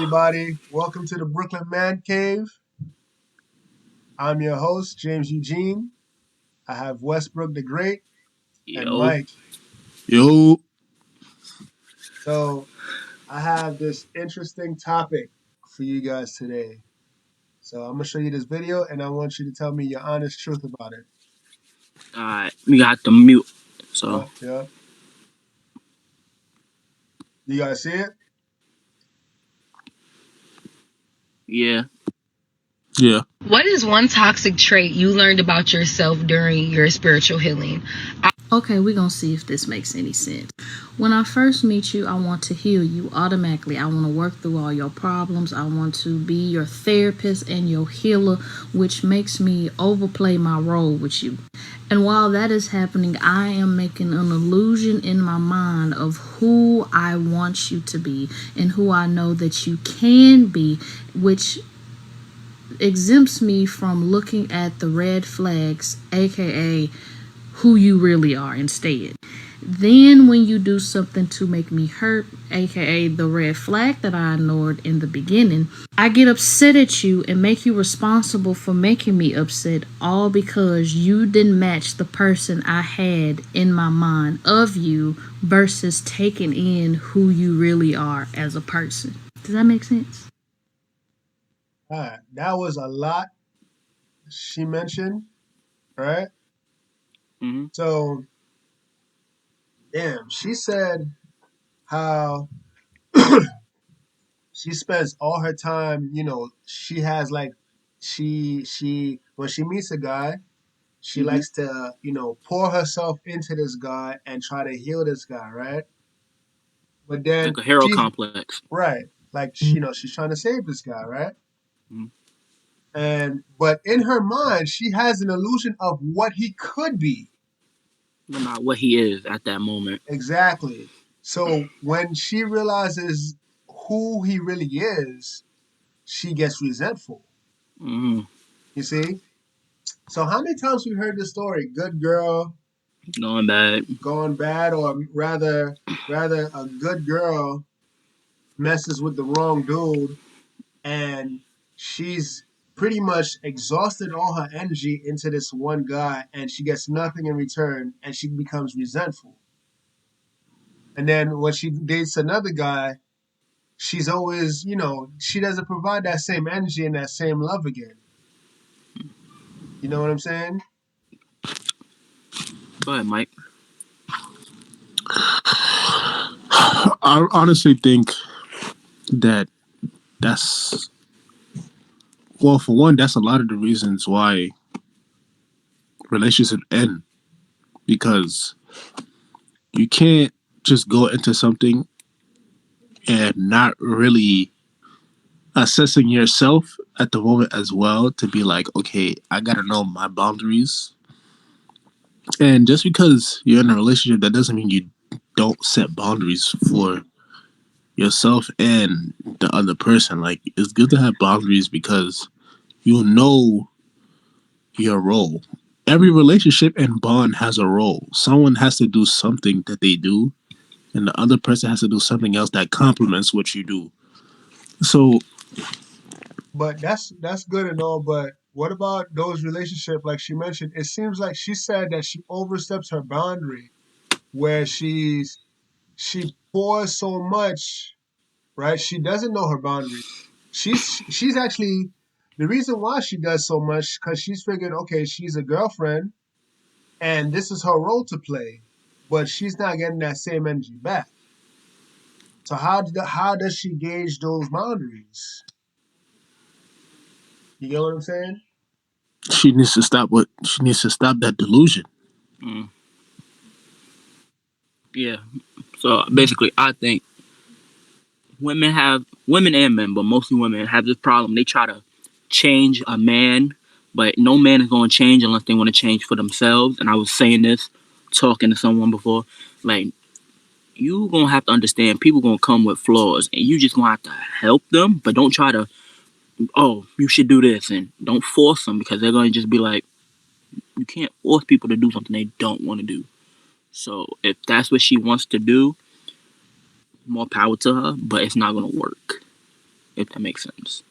everybody? Welcome to the Brooklyn Man Cave. I'm your host, James Eugene. I have Westbrook the Great and Yo, Mike. Yo, So, I have this interesting topic for you guys today. So, I'm going to show you this video and I want you to tell me your honest truth about it. we got the mute. So Yeah, yeah. You guys see it? yeah, yeah, What is one toxic trait you learned about yourself during your spiritual healing? Okay, we're gonna see if this makes any sense. When I first meet you, I want to heal you automatically. I want to work through all your problems. I want to be your therapist and your healer, which makes me overplay my role with you. And while that is happening, I am making an illusion in my mind of who I want you to be and who I know that you can be, which exempts me from looking at the red flags, aka who you really are, instead. Then, when you do something to make me hurt, aka the red flag that I ignored in the beginning, I get upset at you and make you responsible for making me upset, all because you didn't match the person I had in my mind of you versus taking in who you really are as a person. Does that make sense? All right. That was a lot she mentioned, right? hmm So, damn, she said how she spends all her time, she has like she when she meets a guy, she hmm likes to, pour herself into this guy and try to heal this guy, right? But like then a hero she's complex. right, like she's trying to save this guy, right? Mm-hmm. And but in her mind, she has an illusion of what he could be. But not what he is at that moment. Exactly. So when she realizes who he really is, she gets resentful. hmm You see? So how many times we heard this story? Good girl Going bad. gone bad, or rather a good girl messes with the wrong dude, and she's pretty much exhausted all her energy into this one guy, and she gets nothing in return, and she becomes resentful. And then when she dates another guy, she's always, she doesn't provide that same energy and that same love again. You know what I'm saying? Go ahead, Mike. I honestly think that that's well, for one, that's a lot of the reasons why relationships end because you can't just go into something and not really assessing yourself at the moment as well to be like, okay, I gotta know my boundaries. And just because you're in a relationship, that doesn't mean you don't set boundaries for yourself and the other person. Like, it's good to have boundaries because you'll know your role. Every relationship and bond has a role. Someone has to do something that they do, and the other person has to do something else that complements what you do. So, But that's good and all, but what about those relationships like she mentioned? It seems like she said that she oversteps her boundary where she pours so much, right? She doesn't know her boundaries. She's actually the reason why she does so much because she's figured, okay, she's a girlfriend and this is her role to play, but she's not getting that same energy back. So how does she gauge those boundaries? You get what I'm saying? she needs to stop that delusion. Mm. Yeah. So basically, I think women and men, but mostly women have this problem. They try to change a man, but no man is going to change unless they want to change for themselves. And I was saying this, talking to someone before, like you gonna have to understand people gonna come with flaws, and you just gonna have to help them, but don't try to. Oh, you should do this, and don't force them because they're gonna just be like, you can't force people to do something they don't want to do. So if that's what she wants to do, more power to her, but it's not gonna work. if that makes sense.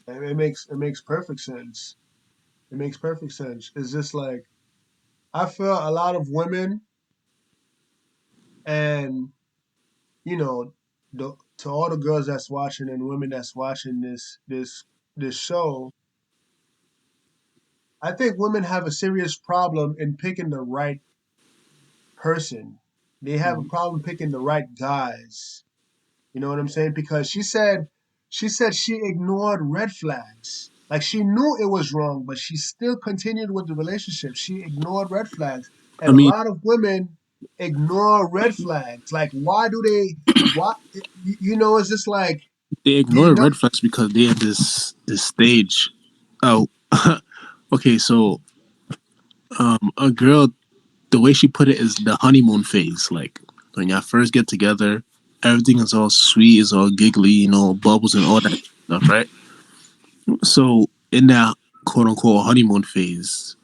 And it makes perfect sense. It makes perfect sense. It's just like I feel a lot of women and you know to all the girls that's watching and women that's watching this show, I think women have a serious problem in picking the right person. They have a Mhm. problem picking the right guys. You know what I'm saying? Because she said she ignored red flags. Like she knew it was wrong, but she still continued with the relationship. She ignored red flags. I And a mean, lot of women ignore red flags. Like why do they why it's just like they you ignore know red flags because they're in this stage. Oh, okay. So, a girl, the way she put it is the honeymoon phase. Like when y'all first get together, everything is all sweet, is all giggly, bubbles and all that stuff, right? So in that quote unquote honeymoon phase,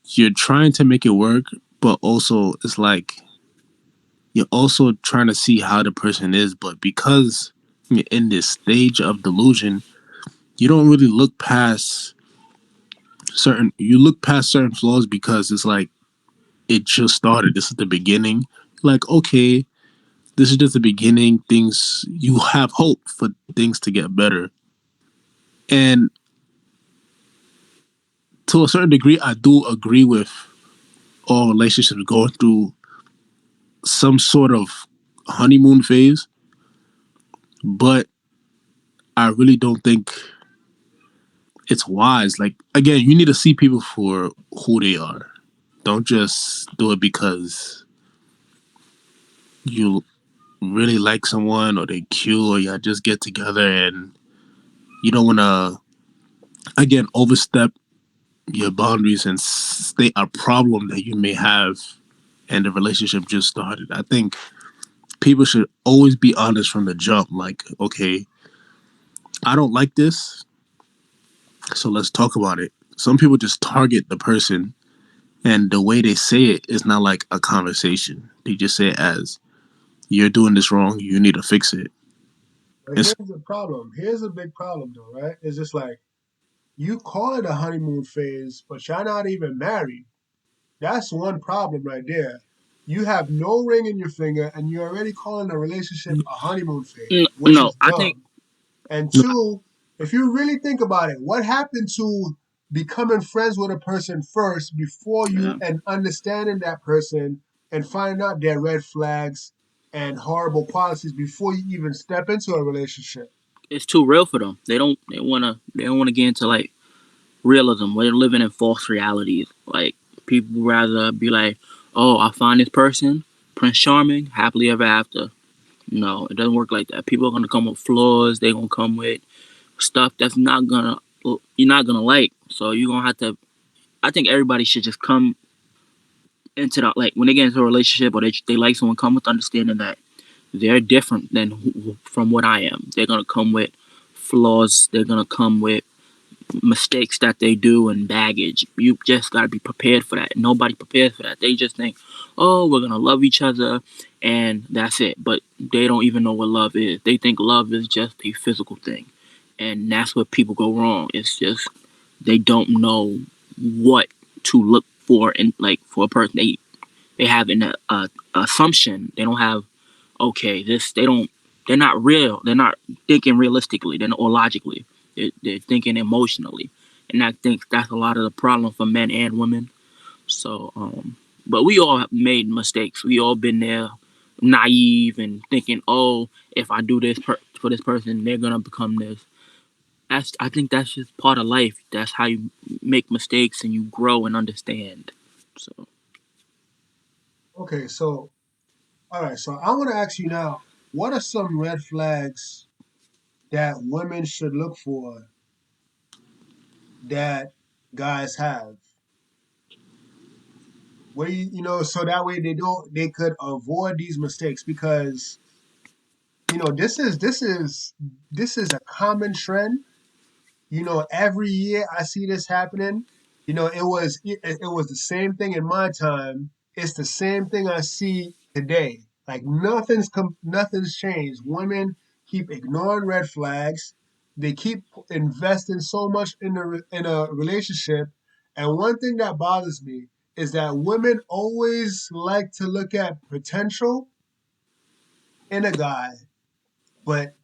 you're trying to make it work, but also it's like you're also trying to see how the person is. But because you're in this stage of delusion, you don't really look past you look past certain flaws because it's like it just started. This is the beginning. Like, okay, this is just the beginning. Things you have hope for things to get better. And to a certain degree, I do agree with all relationships going through some sort of honeymoon phase, but I really don't think it's wise. Like, again, you need to see people for who they are. Don't just do it because you really like someone or they cute or y'all just get together and you don't want to, again, overstep your boundaries and state a problem that you may have and the relationship just started. I think people should always be honest from the jump. Like, okay, I don't like this, so let's talk about it. Some people just target the person, and the way they say it is not like a conversation. They just say it as, "You're doing this wrong. You need to fix it." but It's here's the problem. Here's a big problem though, right? It's just like you call it a honeymoon phase, but you're not even married. That's one problem right there. You have no ring in your finger and you're already calling a relationship a honeymoon phase, which No, is I think dumb. And no, two, if you really think about it, what happened to becoming friends with a person first before you yeah, and understanding that person and finding out their red flags and horrible qualities before you even step into a relationship? it's too real for them. They don't wanna get into like realism. We're living in false realities. Like people rather be like, oh, I find this person, Prince Charming, happily ever after. No, it doesn't work like that. People are gonna come with flaws. They're gonna come with stuff that's not gonna you're not gonna like. So you're gonna have to. I think everybody should just come into that, like when they get into a relationship or they like someone, come with understanding that they're different than from what I am. They're gonna come with flaws. They're gonna come with mistakes that they do and baggage. You just gotta be prepared for that. Nobody prepares for that. They just think, oh, we're gonna love each other and that's it. But they don't even know what love is. They think love is just a physical thing. And that's where people go wrong. It's just they don't know what to look for in like for a person. They have an assumption. They don't have okay, this they don't they're not real. They're not thinking realistically. They're not, or logically. They're thinking emotionally, and I think that's a lot of the problem for men and women. So, but we all have made mistakes. We all been there, naive and thinking, oh, if I do this for this person, they're gonna become this. I think that's just part of life. That's how you make mistakes and you grow and understand. So, Okay, so all right, so I want to ask you now, what are some red flags that women should look for that guys have? Where so that way they could avoid these mistakes because this is a common trend. Every year I see this happening. It was the same thing in my time. It's the same thing I see today. Like nothing's changed. Women keep ignoring red flags. They keep investing so much in a relationship. And one thing that bothers me is that women always like to look at potential in a guy, but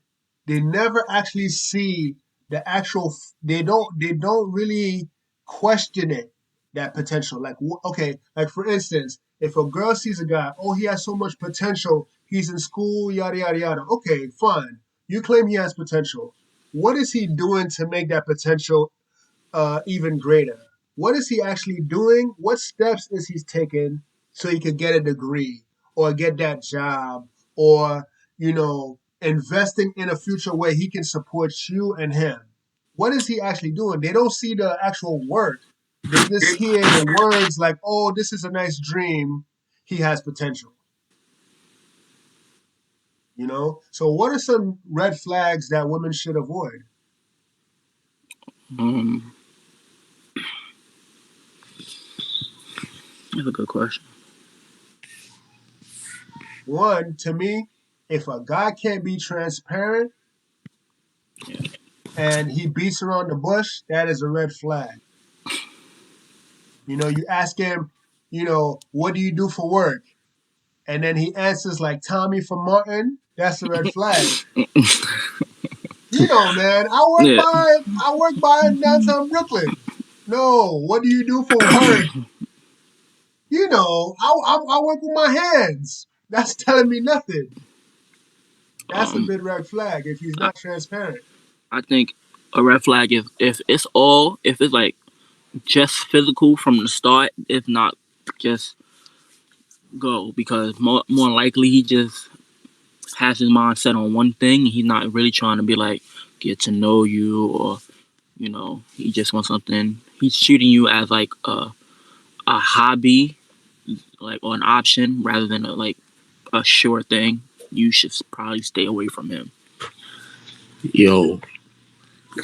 they never actually see the actual. They don't really question it, that potential. Like okay, like for instance, if a girl sees a guy, oh, he has so much potential, he's in school, yada yada yada. Okay, fine. You claim he has potential. What is he doing to make that potential even greater? What is he actually doing? What steps is he taking so he could get a degree or get that job or, investing in a future where he can support you and him? What is he actually doing? They don't see the actual work. They just hear the words like, oh, this is a nice dream. He has potential, you know? So, what are some red flags that women should avoid? Um, that's a good question. One, to me, if a guy can't be transparent and he beats around the bush, that is a red flag. You ask him, what do you do for work? And then he answers like Tommy from Martin, that's a red flag. Man, Yeah. I work by in downtown Brooklyn. No, what do you do for work? I work with my hands. That's telling me nothing. That's a Um, big red flag if he's I, not transparent. I think a red flag if it's like just physical from the start. If not, just go because more likely he just has his mind set on one thing. He's not really trying to be like get to know you or he just wants something. He's treating you as like a hobby, like or an option rather than a sure thing. You should probably stay away from him. Yo,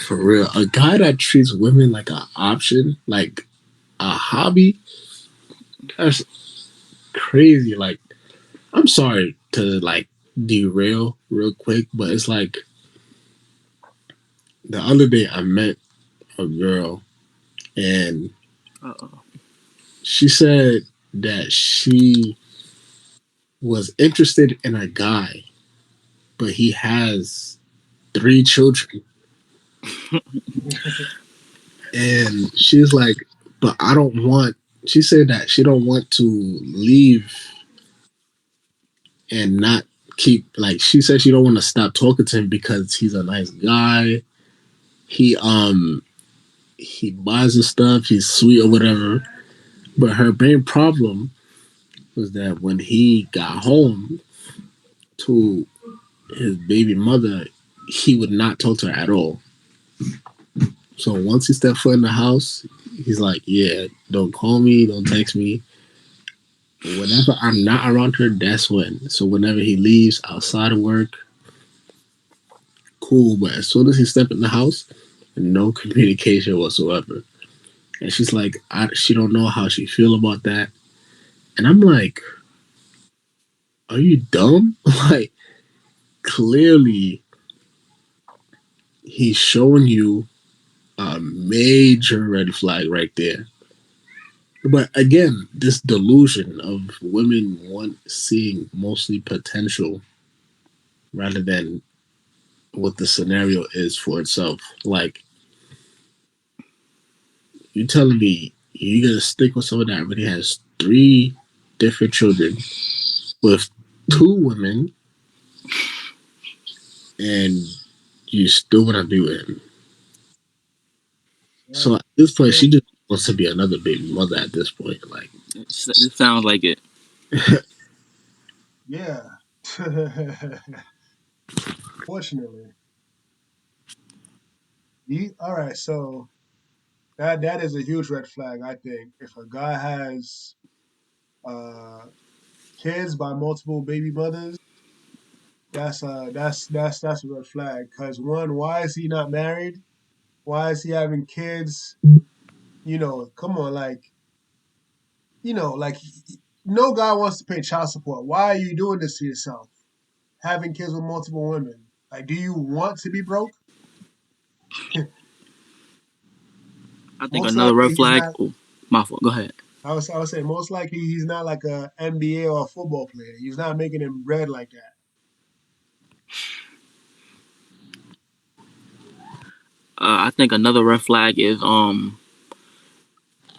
for real, a guy that treats women like an option, like a hobby, that's crazy. Like, I'm sorry to like derail real quick, but it's like the other day I met a girl and Uh-oh. she said that she was interested in a guy, but he has 3 children. And she's like, but I don't want, she said that she don't want to leave and not keep, like, she said she don't want to stop talking to him because he's a nice guy. He buys his stuff, he's sweet or whatever. But her main problem was that when he got home to his baby mother, he would not talk to her at all. So once he stepped foot in the house, he's like, yeah, don't call me, don't text me. Whenever I'm not around her, that's when. So whenever he leaves outside of work, cool. But as soon as he stepped in the house, no communication whatsoever. And she's like, she don't know how she feel about that. And I'm like, are you dumb? Like, clearly, he's showing you a major red flag right there. But again, this delusion of women seeing mostly potential rather than what the scenario is for itself. Like, you telling me you're gonna stick with someone that already has 3 different children with 2 women, and you still wanna be with him? Yeah. So at this point, Yeah. she just wants to be another baby mother. At this point, like, This sounds like it. Yeah. Fortunately. All right, so that is a huge red flag, I think. If a guy has uh kids by multiple baby mothers, that's a red flag. Cause one, why is he not married? Why is he having kids? Come on, like no guy wants to pay child support. Why are you doing this to yourself? Having kids with multiple women. Like, do you want to be broke? I think Most another likely red he's flag. not. Oh, my fault. Go ahead. I would say most likely he's not like a NBA or a football player. He's not making him bread like that. I think another red flag is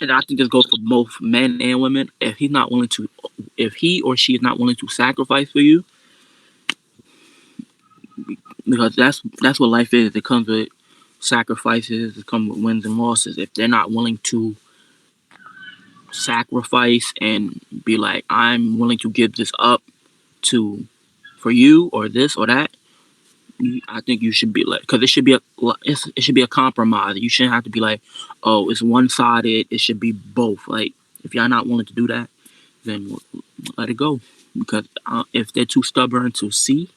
and I think this goes for both men and women. If he or she is not willing to sacrifice for you, because that's what life is. It comes with sacrifices. It comes with wins and losses. If they're not willing to sacrifice and be like, I'm willing to give this up to for you or this or that, I think you should be like, because it should be a compromise. You shouldn't have to be like, oh, it's one sided. It should be both. Like, if y'all not willing to do that, then let it go. Because if they're too stubborn to see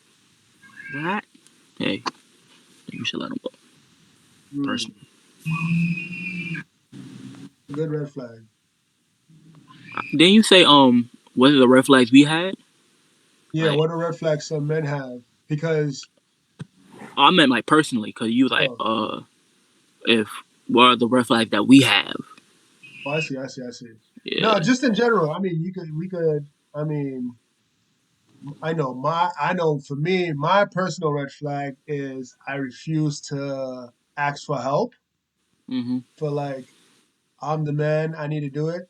that, hey, you should let them go. Hmm. Personally, Good red flag. didn't you say what are the red flags we had? Yeah, Like, what a red flag some men have because I meant like personally, because you like oh, if what are the red flags that we have? oh I see. Yeah. No, just in general. I mean, we could. I mean, I know for me, my personal red flag is I refuse to ask for help. Mhm. For like, I'm the man. I need to do it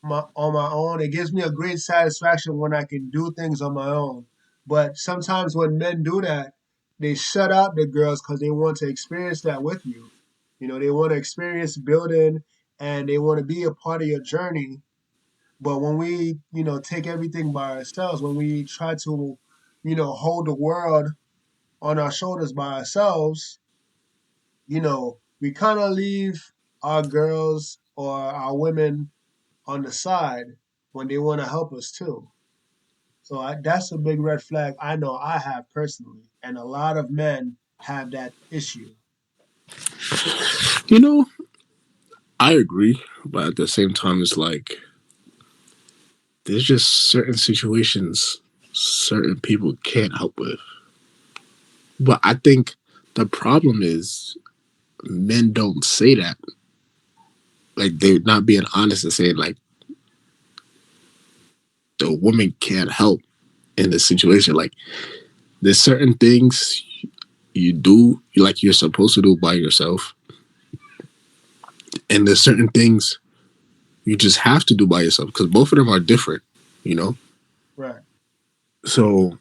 on my own. It gives me a great satisfaction when I can do things on my own. But sometimes when men do that, they shut out the girls because they want to experience that with you. You know, they want to experience building and they want to be a part of your journey. But when we, take everything by ourselves, when we try to, hold the world on our shoulders by ourselves, we kind of leave our girls or our women on the side when they want to help us too. So that's a big red flag I know I have personally, and a lot of men have that issue. You know, I agree, but at the same time, it's like there's just certain situations certain people can't help with. But I think the problem is men don't say that. Like they're not being honest and saying like the woman can't help in this situation. Like there's certain things you do like you're supposed to do by yourself, and there's certain things you just have to do by yourself because both of them are different. You know, Right. so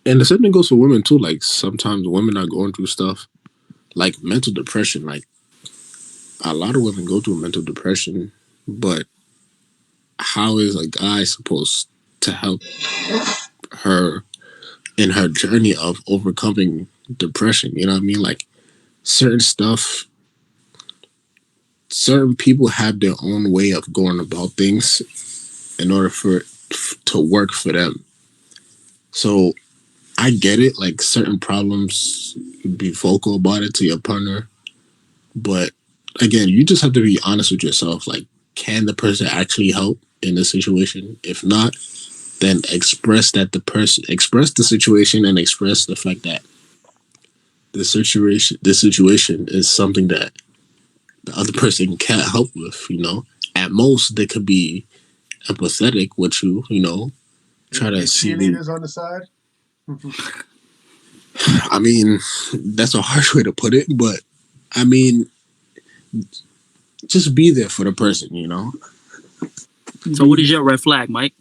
and the same thing goes for women too. Like sometimes women are going through stuff like mental depression. Like a lot of women go through mental depression, but how is a guy supposed to help her in her journey of overcoming depression? You know what I mean? Like certain stuff, certain people have their own way of going about things in order for it to work for them. So I get it. Like certain problems, be vocal about it to your partner, but again, you just have to be honest with yourself. Like, can the person actually help in the situation? If not, then express the situation and express the fact that the situation is something that the other person can't help with. At most they could be empathetic with you. They Try to be see. cheerleaders on the side. I mean, that's a harsh way to put it, but I mean, just be there for the person. So what Be. is your red flag, Mike?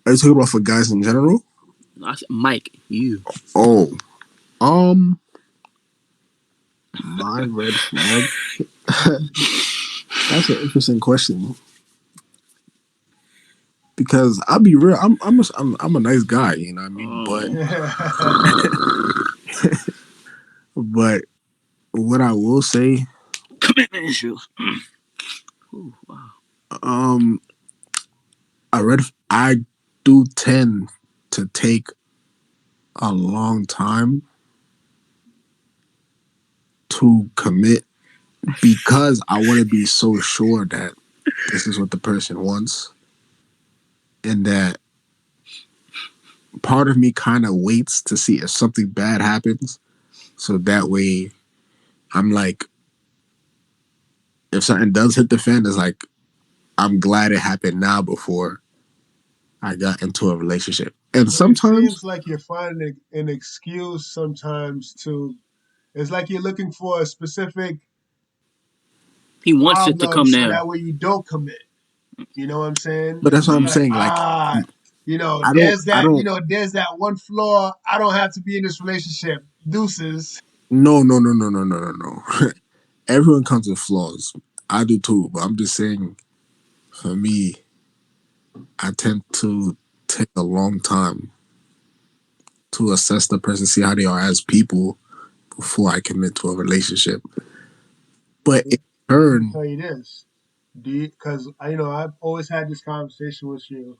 Are you talking about for guys in general? I said, Mike, you. Oh, um, my red flag. That's an interesting question because I'll be real. I'm a nice guy. You know what I mean? But Oh, but what I will say, commitment issues. Ooh, wow. um, I do tend to take a long time to commit because I want to be so sure that this is what the person wants and that part of me kind of waits to see if something bad happens, so that way I'm like, if something does hit the fan, it's like I'm glad it happened now before I got into a relationship. And So it sometimes, seems like you're finding an excuse sometimes to. It's like you're looking for a specific He wants it to problem come so now. that way you don't commit. You know what I'm saying? but that's what You're I'm like, saying. Like, I don't. there's that one flaw. I don't have to be in this relationship. Deuces. No, no, no, no, no, no, no, no. Everyone comes with flaws. I do too, but I'm just saying, for me, I tend to take a long time to assess the person, see how they are as people before I commit to a relationship. But in Let me turn, tell you this. Do you, because I know I've always had this conversation with you.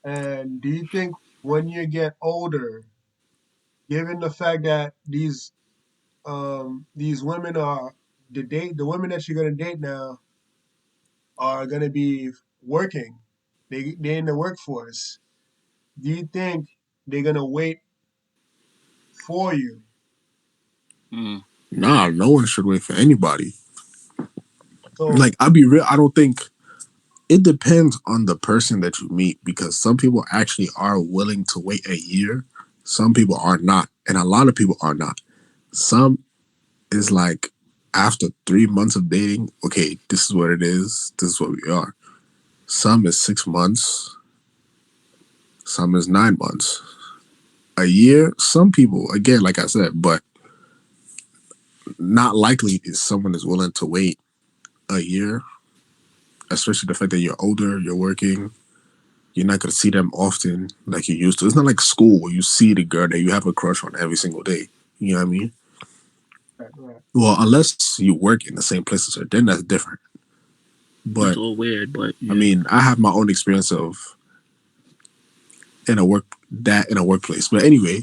And do you think when you get older, given the fact that these women are the women that you're gonna date now are gonna be working. They're in the workforce. Do you think they're gonna wait for you? Mm. nah, no one should wait for anybody. So Like, I'll be real. I don't think it depends on the person that you meet because some people actually are willing to wait a year. Some people are not, and a lot of people are not. Some is like after 3 months of dating, okay, this is what it is. This is what we are. Some is 6 months. Some is 9 months. A year. Some people, again, like I said, but not likely is someone is willing to wait a year, especially the fact that you're older, you're working, you're not going to see them often like you used to. It's not like school where you see the girl that you have a crush on every single day. You know what I mean? right, right. Well, unless you work in the same place as her, then that's different. That's But a little weird, but I yeah. mean, I have my own experience of in a workplace. But anyway,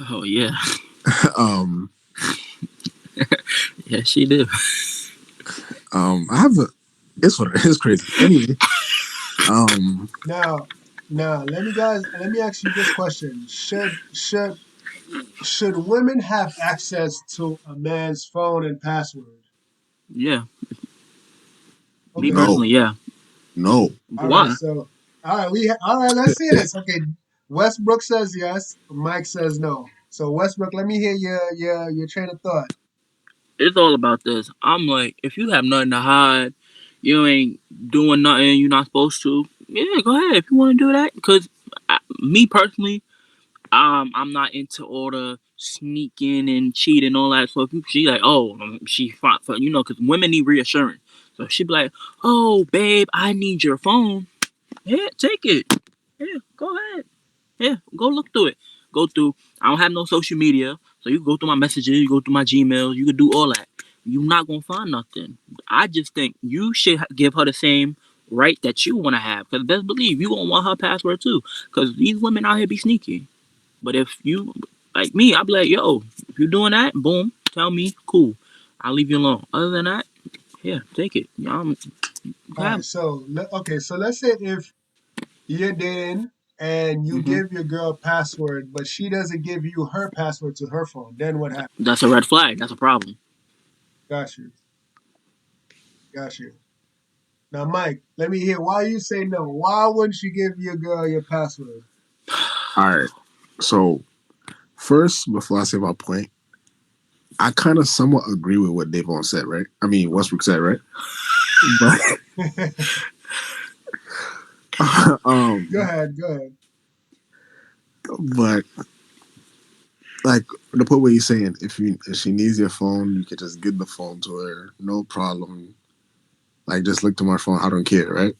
Oh yeah, um, yeah, she do. I have a. It's what it is. Crazy. Anyway, um, Now, now let me ask you this question: should women have access to a man's phone and password? Yeah, me Okay, no, personally, yeah. no. all right. Why? So, all right. Let's see this. Okay, Westbrook says yes. Mike says no. So, Westbrook, let me hear your train of thought. It's all about this. I'm like, if you have nothing to hide, you ain't doing nothing you're not supposed to. Yeah, go ahead if you want to do that. Cause me personally, I'm not into all the sneaking and cheating and all that. So if she like, oh, she fought for cause women need reassurance. So if she be like, oh, babe, I need your phone. Yeah, take it. Yeah, go ahead. Yeah, go look through it. Go through. I don't have no social media, so you go through my messages, you go through my Gmails, you can do all that. You're not gonna find nothing. I just think you should give her the same right that you want to have. Cause best believe you gonna want her password too. Cause these women out here be sneaky. But if you like me, I'll be like, yo, if you're doing that, boom, tell me, cool. I'll leave you alone. Other than that, yeah, take it. All right. So, okay. So let's say if you're dating and you hmm give your girl a password, but she doesn't give you her password to her phone, then what happens? That's a red flag. That's a problem. Got you. Got you. Now, Mike, let me hear why you say no. Why wouldn't you give your girl your password? All right. So first, before I say my point, I kind of somewhat agree with what Davon said, right? I mean, Westbrook said, right? But Go um, ahead. Go ahead. but like the point where you're saying if she needs your phone, you could just give the phone to her, no problem. Like just look to my phone, I don't care, right?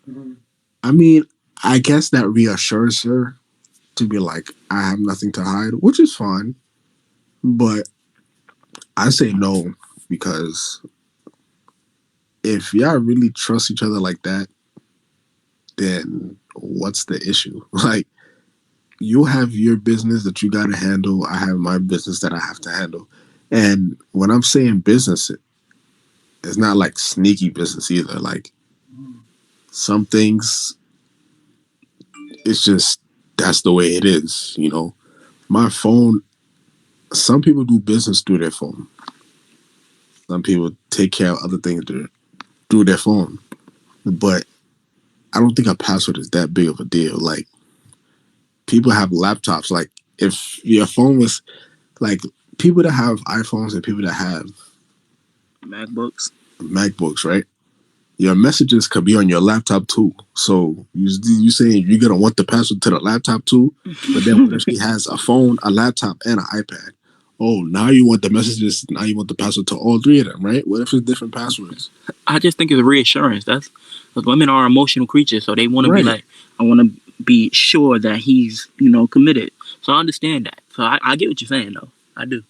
Mhm. I mean, I guess that reassures her to be like, I have nothing to hide, which is fine. But I say no because if y'all really trust each other like that, then what's the issue? Like you have your business that you got to handle. I have my business that I have to handle. And when I'm saying business, it's not like sneaky business either. Like Mhm. some things, it's just. that's the way it is. My phone. Some people do business through their phone. Some people take care of other things through their phone. But I don't think a password is that big of a deal. Like, people have laptops. Like, if your phone was like, people that have iPhones and people that have MacBooks. MacBooks, right? Your messages could be on your laptop too. So you saying you're gonna want the password to the laptop too, but then what if she has a phone, a laptop, and an iPad? Oh, now you want the messages. Now you want the password to all three of them, right? What if it's different passwords? I just think it's reassurance. That's because women are emotional creatures, so they want to be Right. like, I want to be sure that he's, committed. So I understand that. So I get what you're saying, though. I do.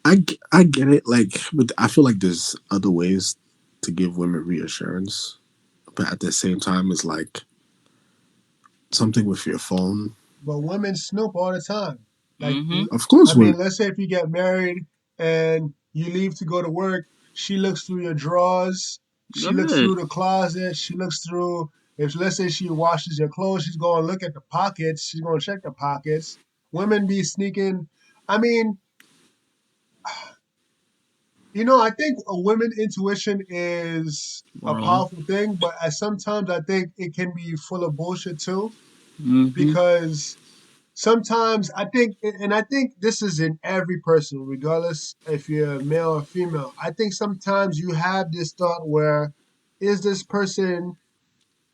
I get it. Like, but I feel like there's other ways to give women reassurance, but at the same time, it's like something with your phone. But women snoop all the time. Like, Mm-hmm. Of course, I women. mean, let's say if you get married and you leave to go to work, she looks through your drawers, she Go looks ahead. through the closet, she looks through, if let's say she washes your clothes, she's going to look at the pockets, she's going to check the pockets. Women be sneaking. I mean, I think a women intuition is a Wrong. powerful thing, but at sometimes I think it can be full of bullshit too, Mm-hmm. because sometimes I think, and I think this is in every person, regardless if you're male or female. I think sometimes you have this thought where, is this person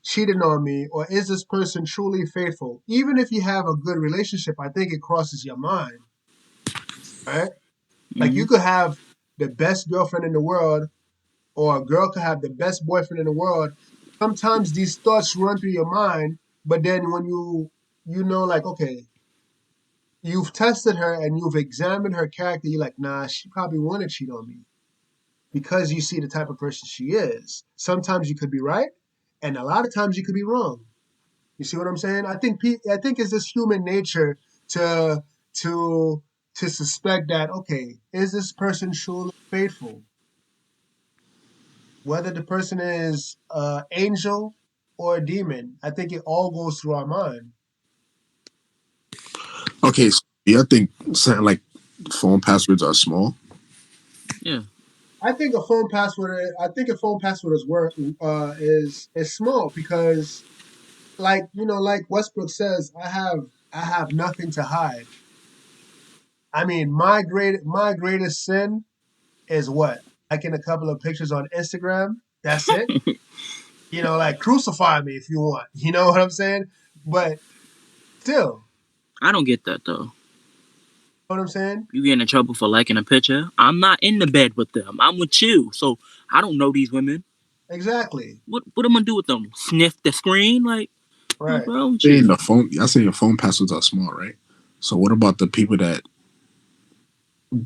cheating on me, or is this person truly faithful? Even if you have a good relationship, I think it crosses your mind, right? Like, Mm-hmm. you could have the best girlfriend in the world, or a girl could have the best boyfriend in the world. Sometimes these thoughts run through your mind, but then when like, okay, you've tested her and you've examined her character, you're like, nah, she probably want to cheat on me, because you see the type of person she is. Sometimes you could be right, and a lot of times you could be wrong. You see what I'm saying? I think it's this human nature to to to suspect that, okay, is this person truly faithful? Whether the person is angel or a demon, I think it all goes through our mind. Okay, so yeah, I think something like phone passwords are small. Yeah. I think a phone password is small, because, like Westbrook says, I have nothing to hide. I mean, my greatest sin is what? Liking a couple of pictures on Instagram. That's it. Like, crucify me if you want. You know what I'm saying? But still, I don't get that, though. you know what I'm saying? You get in trouble for liking a picture. I'm not in the bed with them. I'm with you. So I don't know these women. Exactly. What am I gonna do with them? Sniff the screen? What's Right. wrong with Saying you? the phone, I say your phone passwords are small, right? So what about the people that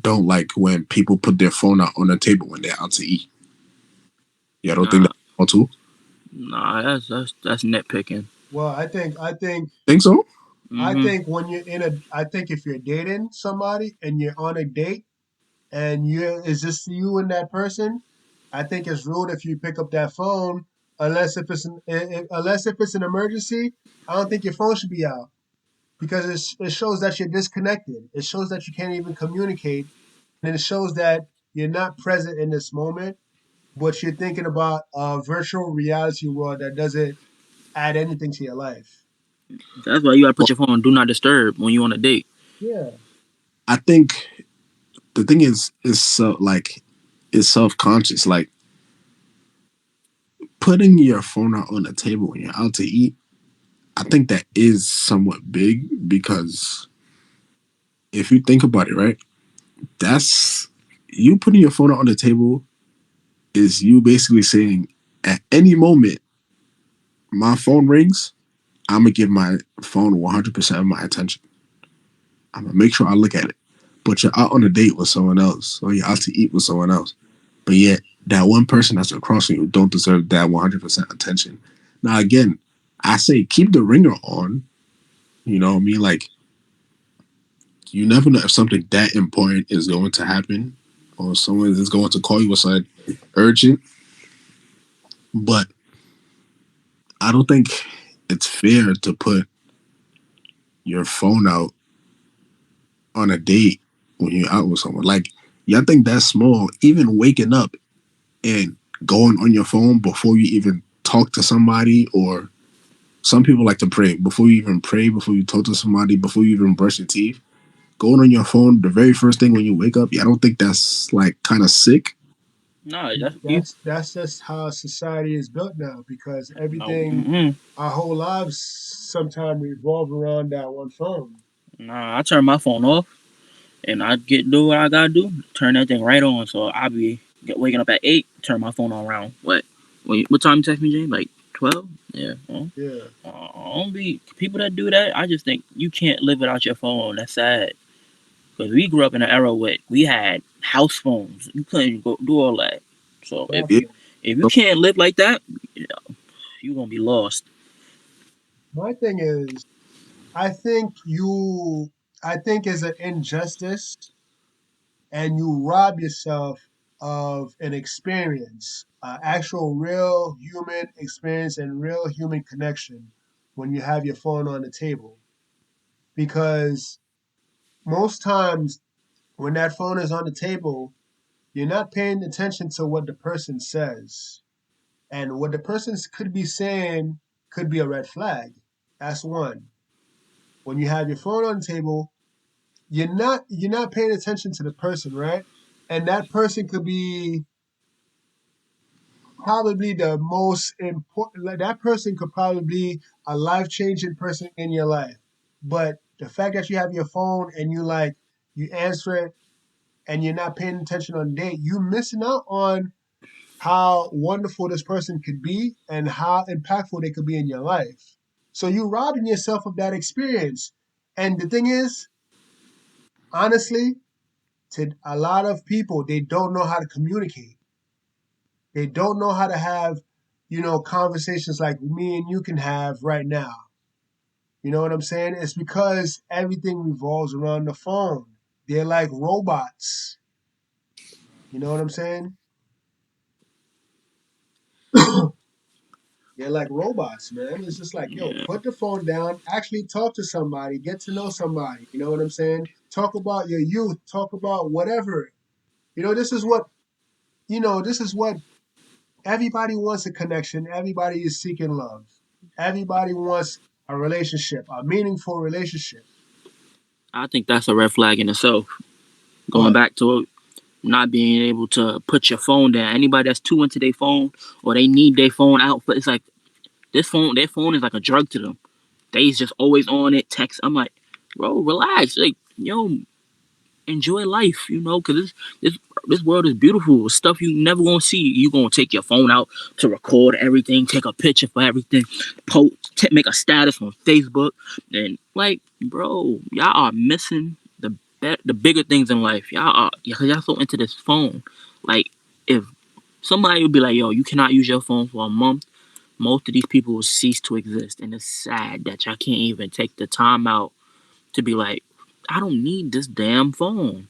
don't like when people put their phone out on the table when they're out to eat? Yeah, I don't think Nah, that's small too. nah, that's nitpicking. Well, Think so? I Mm-hmm. think when you're in a I think if you're dating somebody and you're on a date, and you is just you and that person, I think it's rude if you pick up that phone, unless if it's an emergency. I don't think your phone should be out, because it shows that you're disconnected. It shows that you can't even communicate, and it shows that you're not present in this moment, but you're thinking about a virtual reality world that doesn't add anything to your life. That's why you gotta put Well, your phone on do not disturb when you on a date. Yeah. I think the thing is so like it's self conscious. Like putting your phone out on the table when you're out to eat. I think that is somewhat big because if you think about it, right, that's you putting your phone out on the table is you basically saying at any moment my phone rings, I'm gonna give my phone 100% of my attention. I'm gonna make sure I look at it. But you're out on a date with someone else, or you're out to eat with someone else. But yet, that one person that's across from you don't deserve that 100% attention. Now, again, I say keep the ringer on. You know what I mean? Like, you never know if something that important is going to happen or someone is going to call you aside urgent. But I don't think it's fair to put your phone out on a date when you're out with someone. Like, y'all think that's small? Even waking up and going on your phone before you even talk to somebody, or some people like to pray. Before you even pray, before you talk to somebody, before you even brush your teeth, going on your phone the very first thing when you wake up, yeah, I don't think that's like kind of sick. No, that's you. That's just how society is built now because No, everything, our whole lives sometimes revolve around that one phone. nah. I turn my phone off and I do what I gotta do. Turn that thing right on. So I be waking up at 8. Turn my phone on around what? Wait, what time you text me, James? Like 12? Yeah. Yeah. I don't be people that do that. I just think you can't live without your phone. That's sad. Because we grew up in an era where we had house phones. You couldn't go do all that. So Yeah. Exactly. if you can't live like that, you're gonna be lost. My thing is, I think you, I think is an injustice and you rob yourself of an experience, actual real human experience and real human connection when you have your phone on the table. Because most times when that phone is on the table, you're not paying attention to what the person says. And what the person could be saying could be a red flag. That's one. When you have your phone on the table, you're not paying attention to the person, right? And that person could be probably the most important, like that person could probably be a life-changing person in your life. But the fact that you have your phone and you answer it and you're not paying attention on the date, you're missing out on how wonderful this person could be and how impactful they could be in your life. So you're robbing yourself of that experience. And the thing is, honestly, to a lot of people, they don't know how to communicate. They don't know how to have, conversations like me and you can have right now. You know what I'm saying? It's because everything revolves around the phone. They're like robots. You know what I'm saying? They're like robots, man. It's just like, yo, Yeah, put the phone down, actually talk to somebody, get to know somebody. You know what I'm saying? Talk about your youth, talk about whatever. You know, this is what, this is what everybody wants a connection. Everybody is seeking love. Everybody wants a relationship, a meaningful relationship. I think that's a red flag in itself. Going But back to not being able to put your phone down. Anybody that's too into their phone or they need their phone out, but it's like their phone is like a drug to them. They's just always on it, text. I'm like, bro, relax. Like, yo, enjoy life, because this world is beautiful. Stuff you never gonna see. You gonna take your phone out to record everything, take a picture for everything, post, make a status on Facebook, and like, bro, y'all are missing the bigger things in life. Cause y'all so into this phone. Like, if somebody would be like, yo, you cannot use your phone for a month, most of these people will cease to exist, and it's sad that y'all can't even take the time out to be like, I don't need this damn phone.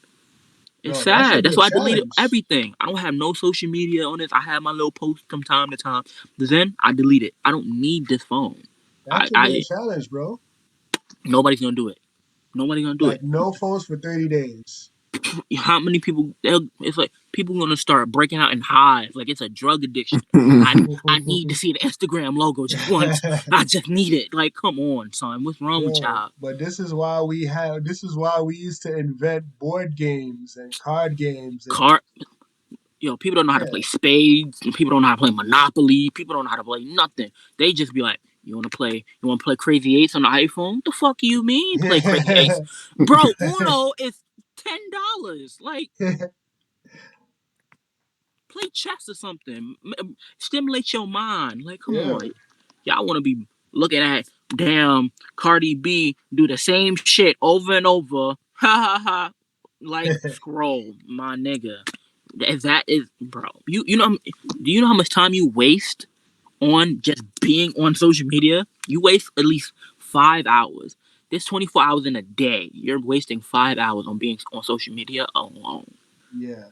It's no, that should sad. be That's a why I deleted challenge. everything. I don't have no social media on this. I have my little posts from time to time. But then I delete it. I don't need this phone. That I, should be a I challenge, bro. Nobody's gonna do it. Nobody's gonna do Like it. no phones for 30 days. How many people? It's like people gonna start breaking out in hives. Like it's a drug addiction. I need to see the Instagram logo just once. I just need it. Like, come on, son. What's wrong with Yo, y'all? but this is why we used to invent board games and card games and Car People don't know how to play yeah. spades. People don't know how to play Monopoly. People don't know how to play nothing. They just be like, you wanna play Crazy Eights on the iPhone? What the fuck do you mean play Crazy Eights? Bro, Uno is $10. Like, play chess or something. Stimulate your mind. Like, come Yeah. on. Y'all wanna be looking at damn Cardi B do the same shit over and over. Ha ha ha. Like, scroll, my nigga. That is, bro. Do you know how much time you waste on just being on social media? You waste at least 5 hours. There's 24 hours in a day. You're wasting 5 hours on being on social media alone. Yeah.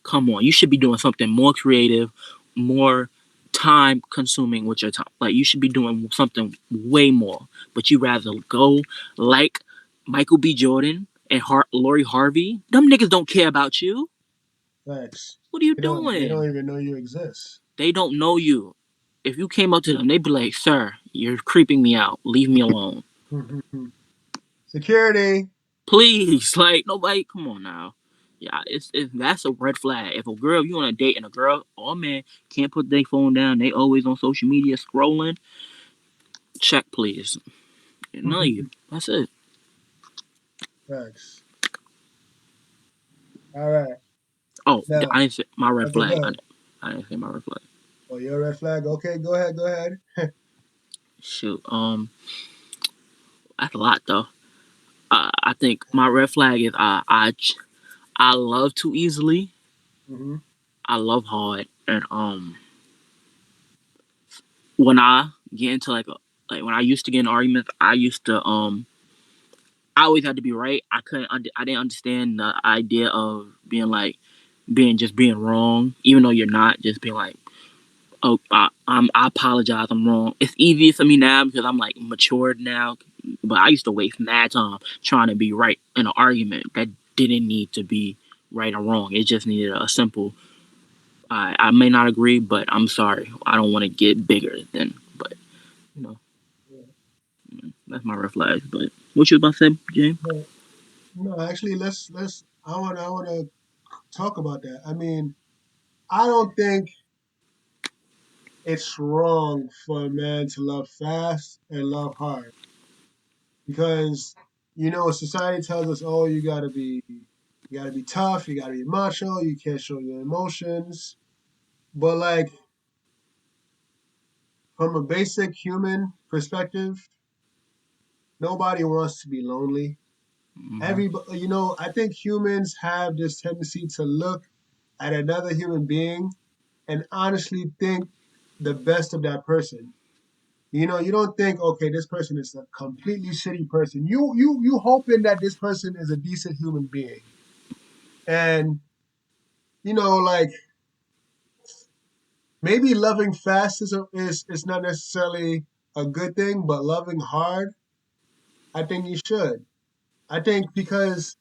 Come on, you should be doing something more creative, more. time consuming with your time. Like you should be doing something way more, but you rather go like Michael B. Jordan and Lori Harvey. Them niggas don't care about you. Facts. What are you They don't doing? even know you exist. They don't know you. If you came up to them, they'd be like, "Sir, you're creeping me out. Leave me alone, Security. please." Like nobody. Come on now. Yeah, it's that's a red flag. If a girl, you on a date and a girl or man can't put their phone down, they always on social media scrolling. Check, please. None of you. That's it. Facts. All right. Oh, Now, I didn't say my red okay, go flag. ahead. I didn't say my red flag. Oh, your red flag. Okay, go ahead. Go ahead. Shoot. That's a lot though. I think my red flag is I love too easily. hmm I love hard, and when I get into like when I used to get in arguments, I used to I always had to be right. I didn't understand the idea of being like being wrong, even though you're not. Just being like, oh, I apologize, I'm wrong. It's easier for me now because I'm like matured now. But I used to waste mad time trying to be right in an argument that didn't need to be right or wrong. It just needed a simple. I may not agree, but I'm sorry. I don't want to get bigger than. But you know, that's my red flags. But what you about to say, James? But no, actually, let's. I want to talk about that. I mean, I don't think it's wrong for a man to love fast and love hard because society tells us, oh, you gotta be tough, you gotta be macho, you can't show your emotions. But like from a basic human perspective, nobody wants to be lonely. Mm-hmm. I think humans have this tendency to look at another human being and honestly think the best of that person. You don't think, okay, this person is a completely shitty person. You hoping that this person is a decent human being. And like maybe loving fast is not necessarily a good thing, but loving hard, I think you should. I think because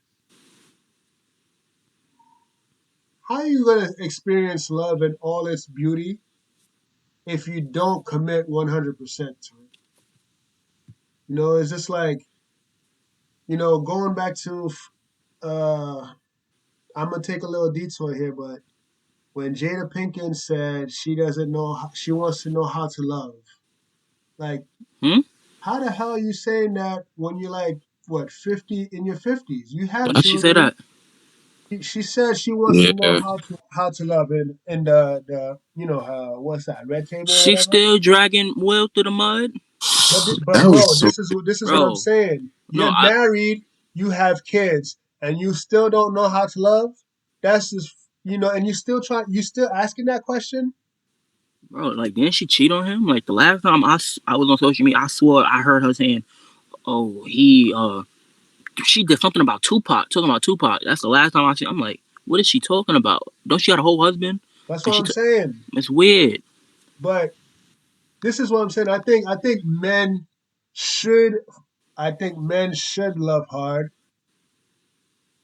how are you gonna experience love in all its beauty if you don't commit 100% to it? It's just like, going back to uh I'm gonna take a little detour here, but when Jada Pinkett said she doesn't know she wants to know how to love, like Hmm? how the hell are you saying that when you're like what 50 in your 50s? You have Why she say children. that? She said she wants to know Yeah. how to love in the what's that, red table or She whatever. still dragging Will through the mud, But That bro, was so this is what I'm bro. saying. No, You're married, you have kids, and you still don't know how to love. That's just and you still asking that question. bro. Like, didn't she cheat on him? Like the last time I was on social media, I swore I heard her saying, "Oh, she did something about Tupac, talking about Tupac." That's the last time I see. I'm like, what is she talking about? Don't she have a whole husband? That's And what I'm saying. it's weird. But this is what I'm saying. Should I think men should love hard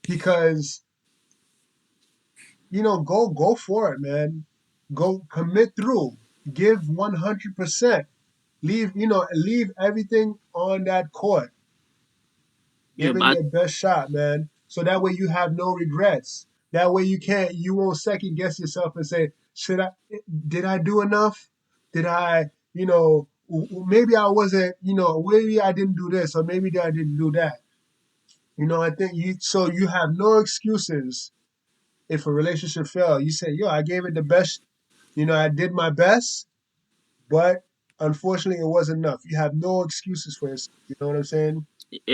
because go for it, man. Go commit through. Give 100%. Leave everything on that court. Yeah, Give it your best shot, man. So that way you have no regrets. That way you won't second guess yourself and say, did I do enough? Did I, maybe I wasn't, maybe I didn't do this or maybe I didn't do that. I think you have no excuses if a relationship failed. You say, yo, I gave it the best, I did my best, but unfortunately it wasn't enough. You have no excuses for yourself. You know what I'm saying?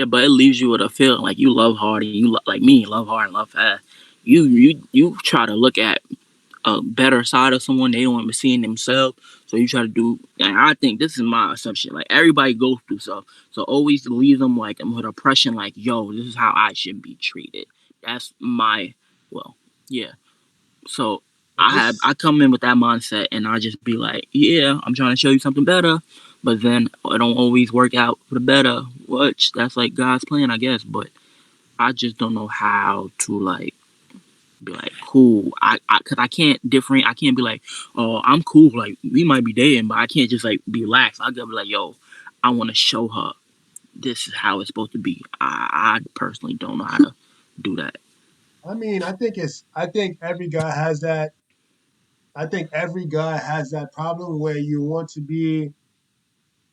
but it leaves you with a feeling like you love hard and like me, love hard and love fast. You try to look at a better side of someone they don't even see in themselves. So you try to do, and I think this is my assumption. Like everybody goes through stuff, so always leave them like with oppression. Like, yo, this is how I should be treated. That's my, well, yeah. So But this, I come in with that mindset and I just be like, yeah, I'm trying to show you something better, but then it don't always work out for the better, which that's like God's plan, I guess. But I just don't know how to like be like cool. Cause I can't different. I can't be like, oh, I'm cool. Like we might be dating, but I can't just like be lax. I gotta be like, yo, I want to show her this is how it's supposed to be. I personally don't know how to do that. I mean, I think every guy has that. I think every guy has that problem where you want to be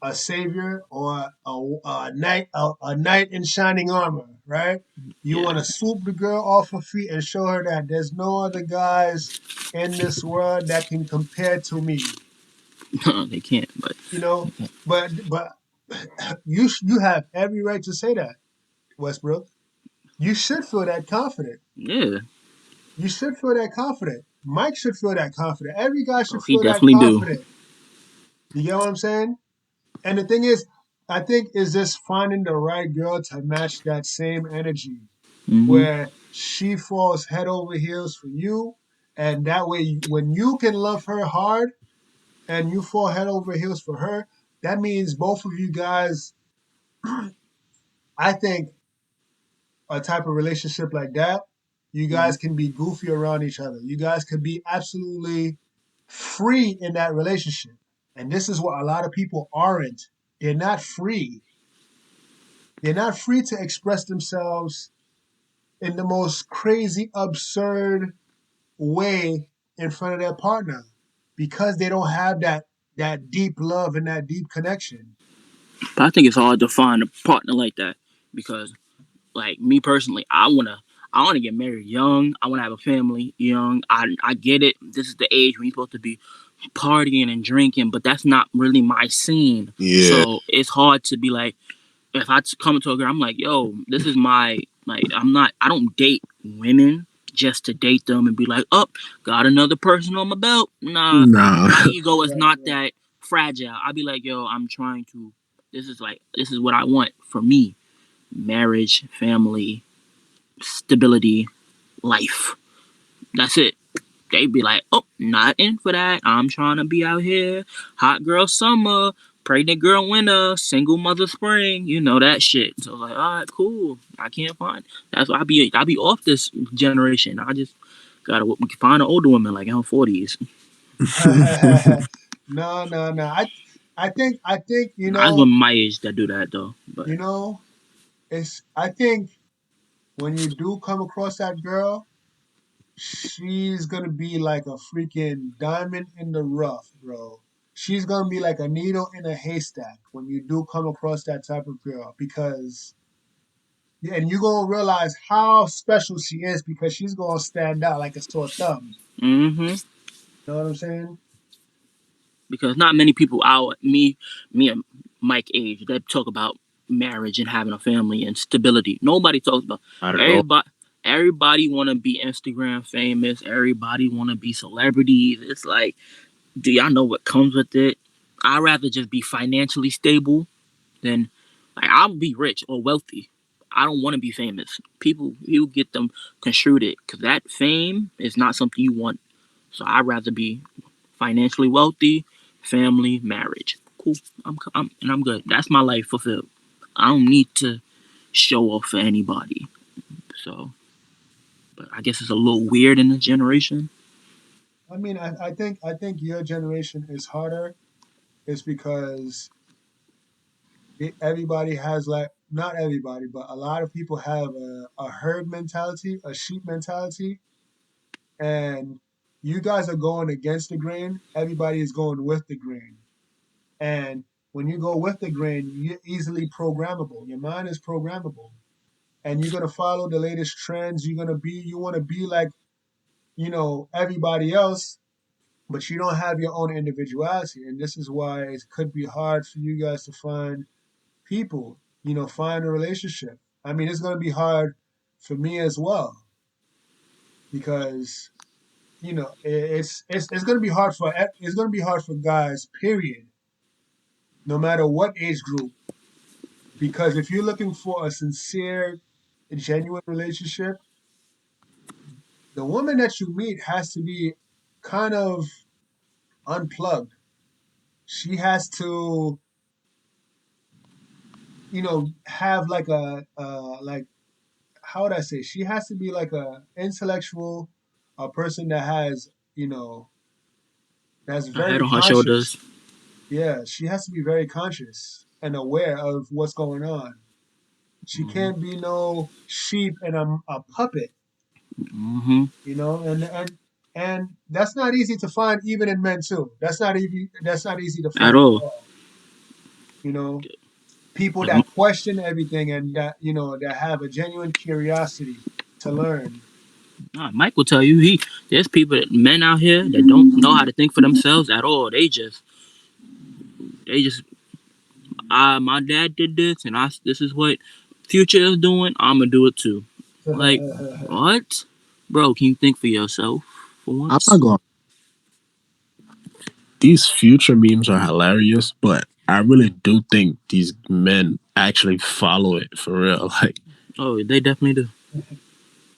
a savior or a knight in shining armor, right? You Yeah, want to swoop the girl off her feet and show her that there's no other guys in this world that can compare to me. they can't. But You know, but you have every right to say that, Westbrook. You should feel that confident. yeah, You should feel that confident. Mike should feel that confident. Every guy oh, should he feel that definitely do. confident. You get what I'm saying? And the thing is, I think is just finding the right girl to match that same energy Hmm. where she falls head over heels for you. And that way, when you can love her hard and you fall head over heels for her, that means both of you guys, I think a type of relationship like that, you Hmm. guys can be goofy around each other. You guys can be absolutely free in that relationship. And this is what a lot of people aren't. They're not free. They're not free to express themselves in the most crazy, absurd way in front of their partner because they don't have that deep love and that deep connection. But I think it's hard to find a partner like that because, like me personally, I wanna get married young. I wanna have a family young. I get it. This is the age when you're supposed to be partying and drinking, but that's not really my scene. Yeah. So it's hard to be like, if I come to a girl, I'm like, yo, this is my like. I don't date women just to date them and be like, oh, got another person on my belt. Nah, Nah. my ego is Right, not right. that fragile. I'll be like, yo, I'm trying to. This is what I want for me: marriage, family, stability, life. That's it. They be like, oh, not in for that. I'm trying to be out here. Hot girl summer, pregnant girl winter, single mother spring. You know that shit. So like, all right, cool. I can't find. That's why I be off this generation. I just gotta find an older woman like in her 40s. No, no, no. I think I was women my age that do that though. But you know, I think when you do come across that girl, she's gonna be like a freaking diamond in the rough, bro. She's gonna be like a needle in a haystack when you do come across that type of girl because and you're gonna realize how special she is because she's gonna stand out like a sore thumb. mm-hmm. You know what I'm saying? Because not many people out me and Mike age that talk about marriage and having a family and stability. Nobody talks about Not at all. everybody. Everybody want to be Instagram famous. Everybody want to be celebrities. It's like, do y'all know what comes with it? I'd rather just be financially stable than like I'll be rich or wealthy. I don't want to be famous. People get them construed it because that fame is not something you want. So I'd rather be financially wealthy, family, marriage. Cool. I'm good. That's my life fulfilled. I don't need to show off for anybody. So, but I guess it's a little weird in this generation. I mean, I think your generation is harder. It's because everybody has like not everybody, but a lot of people have a herd mentality, a sheep mentality, and you guys are going against the grain. Everybody is going with the grain, and when you go with the grain, you're easily programmable. Your mind is programmable, and you're gonna follow the latest trends. You want to be like everybody else, but you don't have your own individuality, and this is why it could be hard for you guys to find people, find a relationship. I mean, it's going to be hard for me as well because it's going to be hard for guys, period, no matter what age group. Because if you're looking for a sincere, genuine relationship, the woman that you meet has to be kind of unplugged. She has to, have like like how would I say? She has to be like a intellectual, a person that has, that's A head very on her conscious. shoulders. Yeah, she has to be very conscious and aware of what's going on. She Hmm. can't be no sheep and a puppet, Hmm. and that's not easy to find even in men too. That's not easy to At find at all. all. You know, people 'Cause that question everything and that have a genuine curiosity to learn. nah, Mike will tell you there's people men out here that don't know how to think for themselves at all. They just my dad did this and this is what Future is doing. I'm gonna do it too. Like what, bro? Can you think for yourself for I'm not once? going. These future memes are hilarious, but I really do think these men actually follow it for real. Like, Oh, they definitely do.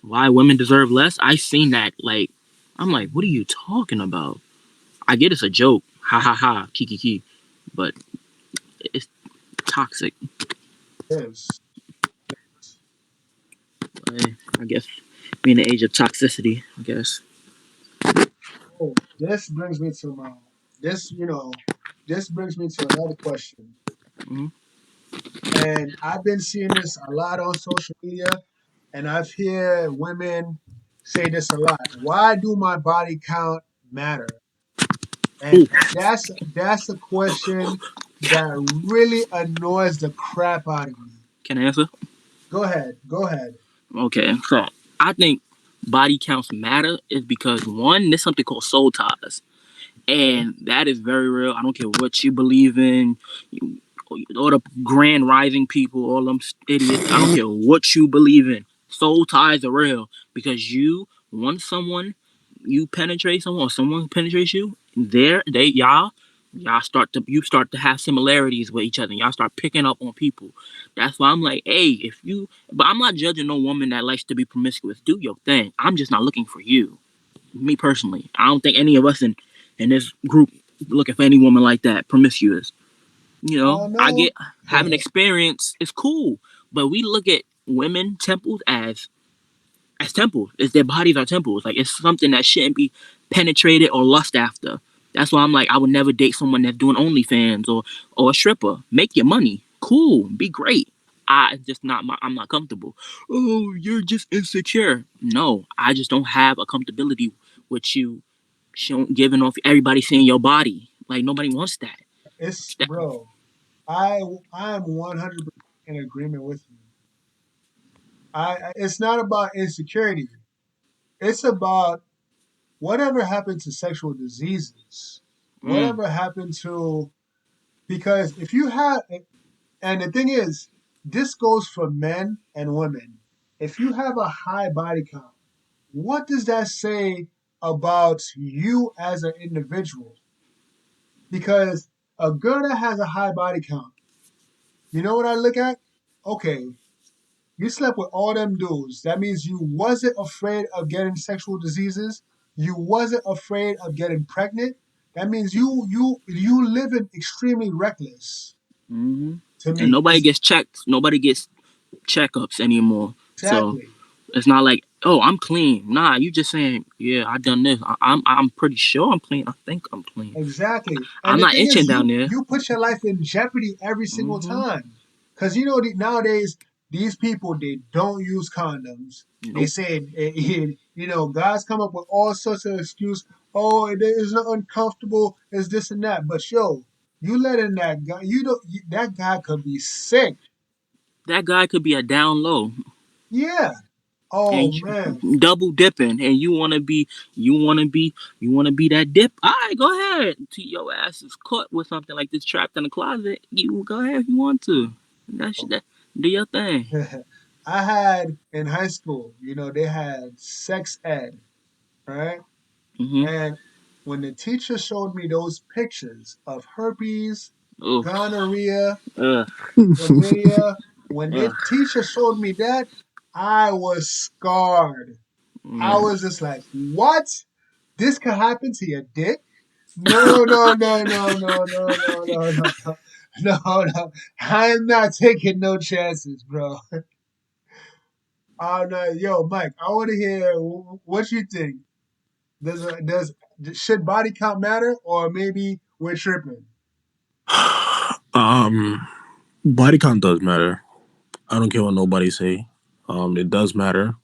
Why women deserve less? I seen that. Like, I'm like, what are you talking about? I get it's a joke, ha ha ha, kiki kiki, but it's toxic. Yes. I guess we in the age of toxicity. I guess. Oh, this brings me to my this you know this brings me to another question, Hmm. and I've been seeing this a lot on social media, and I've heard women say this a lot. Why do my body count matter? And Ooh, that's a question that really annoys the crap out of me. can I answer? Go ahead, go ahead. Okay, so I think body counts matter is because one, there's something called soul ties. Okay. And that is very real. I don't care what you believe in, all the grand rising people, all them idiots. I don't care what you believe in. Soul ties are real because once you penetrate someone or someone penetrates you, y'all start to have similarities with each other. Y'all start picking up on people. That's why I'm like, hey, but I'm not judging no woman that likes to be promiscuous. Do your thing. I'm just not looking for you, me personally. I don't think any of us in this group looking for any woman like that promiscuous. I No. get having experience is cool, but we look at women temples as temples. It's their bodies are temples. Like it's something that shouldn't be penetrated or lust after. That's why I'm like I would never date someone that's doing OnlyFans or a stripper. Make your money, cool, be great. I'm not comfortable. Oh, you're just insecure. No, I just don't have a comfortability with you giving off everybody seeing your body. Like nobody wants that. It's bro. I am 100% in agreement with you. It's not about insecurity. It's about whatever happened to sexual diseases. Mm, Whatever happened to because if you have and the thing is, this goes for men and women. If you have a high body count, what does that say about you as an individual? Because a girl that has a high body count, you know what I look at? Okay, you slept with all them dudes. That means you wasn't afraid of getting sexual diseases. You wasn't afraid of getting pregnant. That means you living extremely reckless. hmm To And me, nobody it's gets checked. Nobody gets checkups anymore. So exactly, it's not like, oh, I'm clean. Nah, you just saying, yeah, I done this. I'm pretty sure I'm clean. I think I'm clean. exactly. And I'm the not thing itching is, down you there. you put your life in jeopardy every single Hmm. time. Because nowadays these people they don't use condoms. They Nope. say guys come up with all sorts of excuse. Oh, it is not uncomfortable. It's this and that. But yo, you letting that guy, that guy could be sick. That guy could be a down low Yeah. Oh and man. double dipping, and you wanna be that dip. All right, go ahead. Till your ass is caught with something like this trapped in the closet. You go ahead if you want to. That do your thing. I had in high school, they had sex ed, right? Hmm. And when the teacher showed me those pictures of herpes, Oh, gonorrhea, ugh, chlamydia, when the ugh, teacher showed me that, I was scarred. I man. was just like, what? This could happen to your dick. No, no, no, no, no, no, no, no, no, no, no, no. I'm not taking no chances, bro. No, yo, Mike, I want to hear what you think. Does should body count matter, or maybe we're tripping? Um, Body count does matter. I don't care what nobody say. It does matter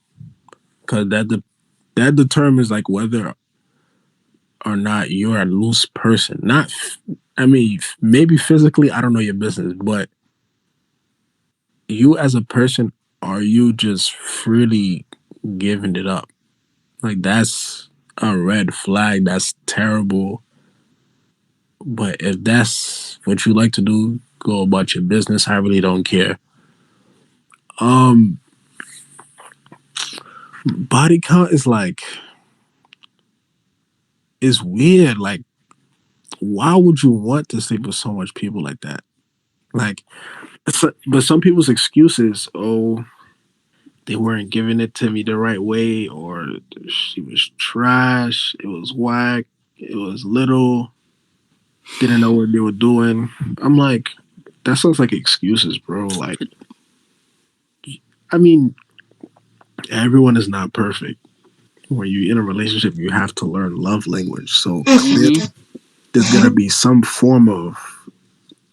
because that determines like whether or not you're a loose person. Not, I mean, maybe physically, I don't know your business, but you as a person, are you just freely giving it up? Like that's a red flag. That's terrible. But if that's what you like to do, go about your business. I really don't care. Um, Body count is like it's weird. Like, why would you want to sleep with so much people like that? Like, but some people's excuses, oh, they weren't giving it to me the right way, or she was trash, it was whack, it was little, didn't know what they were doing. I'm like, that sounds like excuses, bro. Like, I mean, everyone is not perfect. When you're in a relationship, you have to learn love language. So Hmm. there's gonna be some form of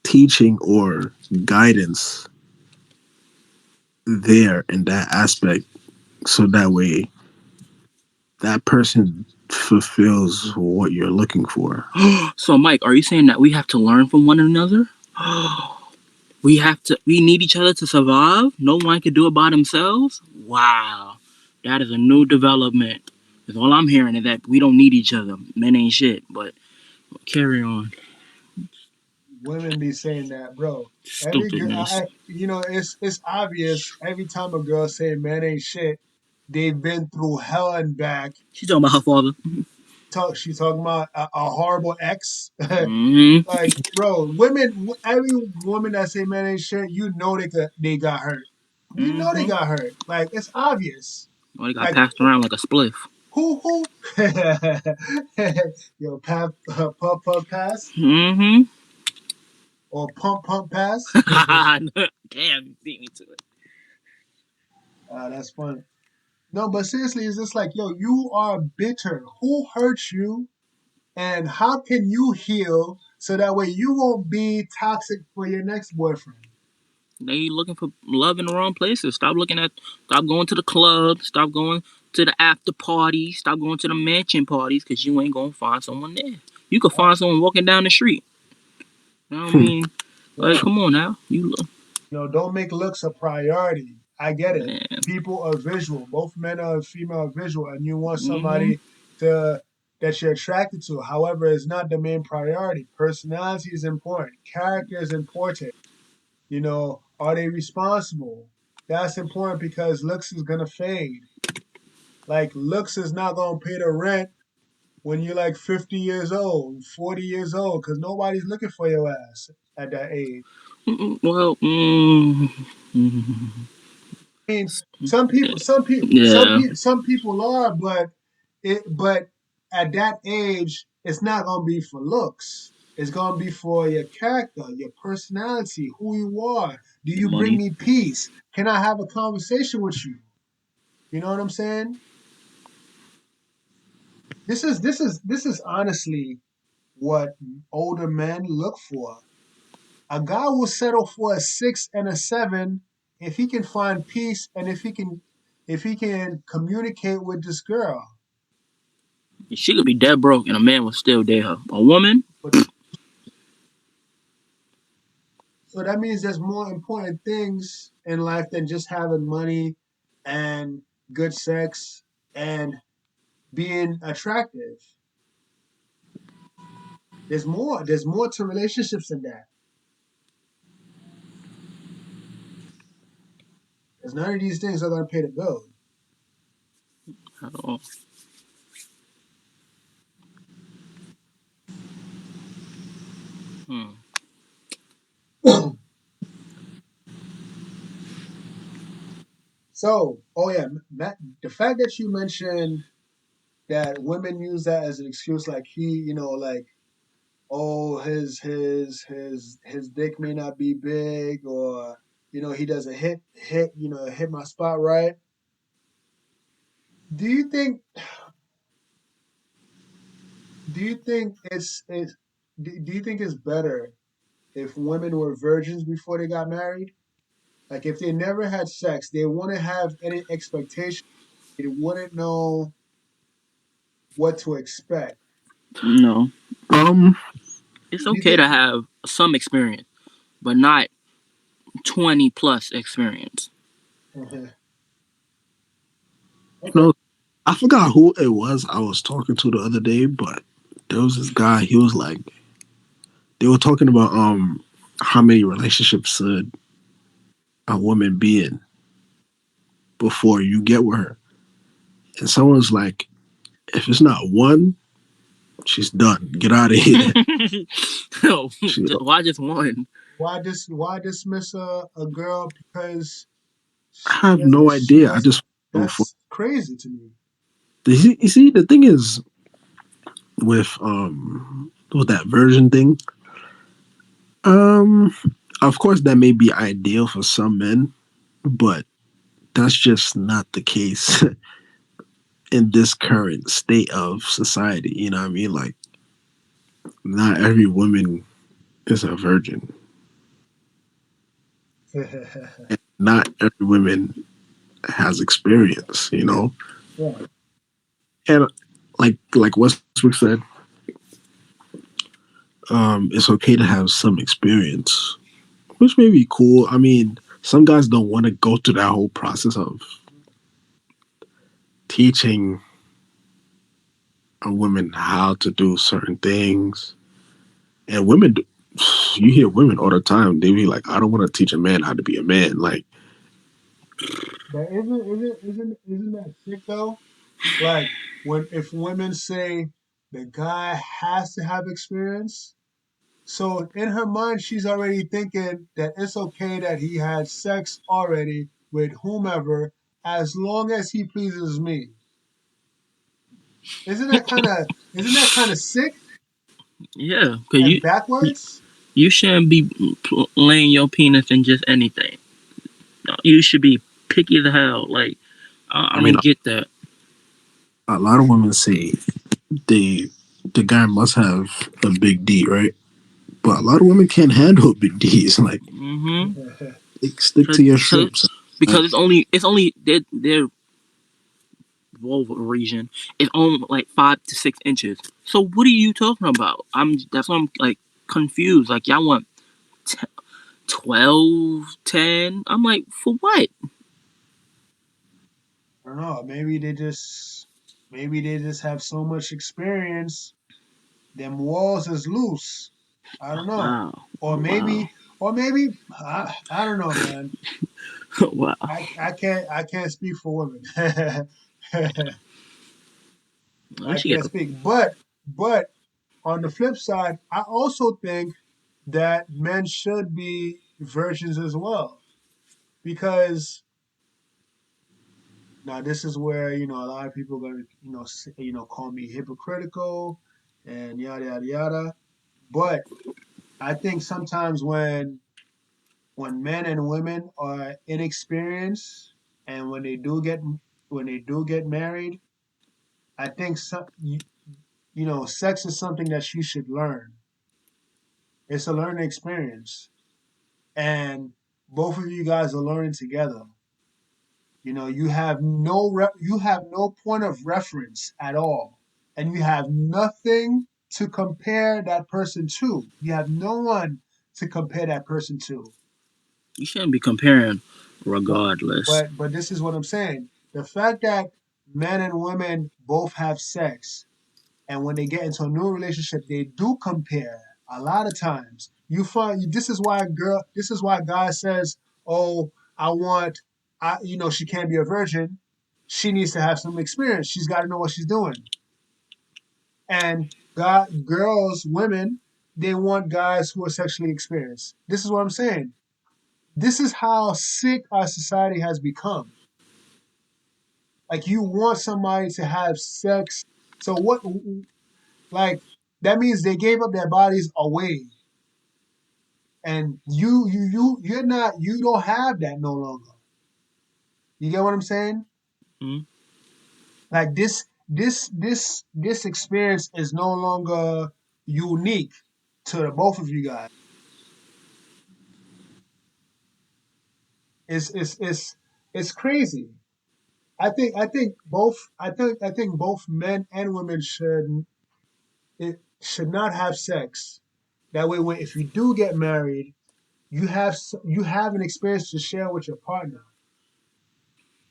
teaching or guidance there in that aspect, so that way that person fulfills what you're looking for. So, Mike, are you saying that we have to learn from one another? We need each other to survive? No one can do it by themselves? Wow. That is a new development. Because all I'm hearing is that we don't need each other. Men ain't shit, but carry on. Women be saying that, bro. Every girl, Stupidness. it's obvious. Every time a girl say man ain't shit, they've been through hell and back. She talking about her father. She talking about a horrible ex. Hmm. Like, bro, every woman that say man ain't shit, they got hurt. You know they Hmm. got hurt. Like, it's obvious. Well, they got Like, passed around like a spliff. who? Yo, puff puff pass Hmm. or pump pump pass. Damn, you beat me to it. That's funny. No, but seriously, it's just like, yo, you are bitter. Who hurt you, and how can you heal so that way you won't be toxic for your next boyfriend? They looking for love in the wrong places. Stop going to the club. Stop going to the after parties. Stop going to the mansion parties because you ain't gonna find someone there. You could Yep. find someone walking down the street. You know what I mean? Like, Yo, come on now. You look, don't make looks a priority. I get it. man. People are visual. Both men and female are visual, and you want Hmm. somebody to that you're attracted to. However, it's not the main priority. Personality is important. Character is important. Are they responsible? That's important because looks is gonna fade. Like, looks is not gonna pay the rent when you're like 50 years old, 40 years old, because nobody's looking for your ass at that age. Well, I mean, some people, some people, some yeah, people, some people are, but at that age, it's not gonna be for looks. It's gonna be for your character, your personality, who you are. Do you bring money. me peace? Can I have a conversation with you? You know what I'm saying? This is honestly what older men look for. A guy will settle for a 6 and a 7 if he can find peace and if he can communicate with this girl. She could be dead broke and a man will still date her. A woman? But so that means there's more important things in life than just having money and good sex and being attractive. There's more. There's more to relationships than that. Because none of these things are gonna pay the bill. At all. Hmm. So, oh yeah, Matt, the fact that you mentioned that women use that as an excuse, like he, like, oh, his dick may not be big, or he doesn't hit my spot right. Do you think do you think do you think it's better if women were virgins before they got married? Like if they never had sex, they wouldn't have any expectation. They wouldn't know what to expect. No, Um, it's Do you okay think? to have some experience, but not 20 plus experience. Mhm. you Okay. know, I forgot who it was I was talking to the other day, but there was this guy. He was like, they were talking about how many relationships should a woman be in before you get with her, and someone's like, if it's not one, she's done. Get out of here. No, She, why just one? Why dismiss a girl because I have no she idea. I doesn't? just before. That's crazy to me. You see, the thing is with that version thing. Um, of course, that may be ideal for some men, but that's just not the case in this current state of society. You know what I mean? Like, not every woman is a virgin. Not every woman has experience. You know, Right. and like Westbrook said, it's okay to have some experience, which may be cool. I mean, some guys don't want to go through that whole process of teaching a woman how to do certain things. And women, you hear women all the time. They be like, "I don't want to teach a man how to be a man." Like, But isn't that sick though? Like when if women say the guy has to have experience, so in her mind she's already thinking that it's okay that he had sex already with whomever as long as he pleases me. Isn't that kind of sick Yeah, because and backwards? you shouldn't be laying your penis in just anything. No, you should be picky as hell. Like, I I mean, don't get that. a lot of women say they the guy must have a big D, right? But a lot of women can't handle big D's. Like, Mm-hmm. stick to your strips. Because it's only their vulva region is only like 5 to 6 inches. So what are you talking about? That's why I'm like confused. Like y'all want 12, 10? I'm like, for what? I don't know. Maybe they just have so much experience. Them walls is loose. I don't know. Wow. Or Wow. maybe I don't know, man. Wow. I can't speak for women. I I should can't get speak. But on the flip side, I also think that men should be virgins as well. Because now this is where, a lot of people are gonna, call me hypocritical and yada yada yada. But I think sometimes when men and women are inexperienced and when they do get married, I think sex is something that she should learn. It's a learning experience, and both of you guys are learning together. You have no point of reference at all, and you have nothing to compare that person to. You have no one to compare that person to. you shouldn't be comparing But regardless. but this is what I'm saying. The fact that men and women both have sex, and when they get into a new relationship, they do compare. A lot of times, you find this is why God says, "Oh, I want, she can't be a virgin. She needs to have some experience. She's got to know what she's doing." And women, they want guys who are sexually experienced. This is what I'm saying. This is how sick our society has become. Like you want somebody to have sex. So what? Like that means they gave up their bodies away, and you're not. You don't have that no longer. You get what I'm saying? Mm. Like this experience is no longer unique to the both of you guys. It's crazy. I think both men and women should not have sex. That way, when if you do get married, you have an experience to share with your partner.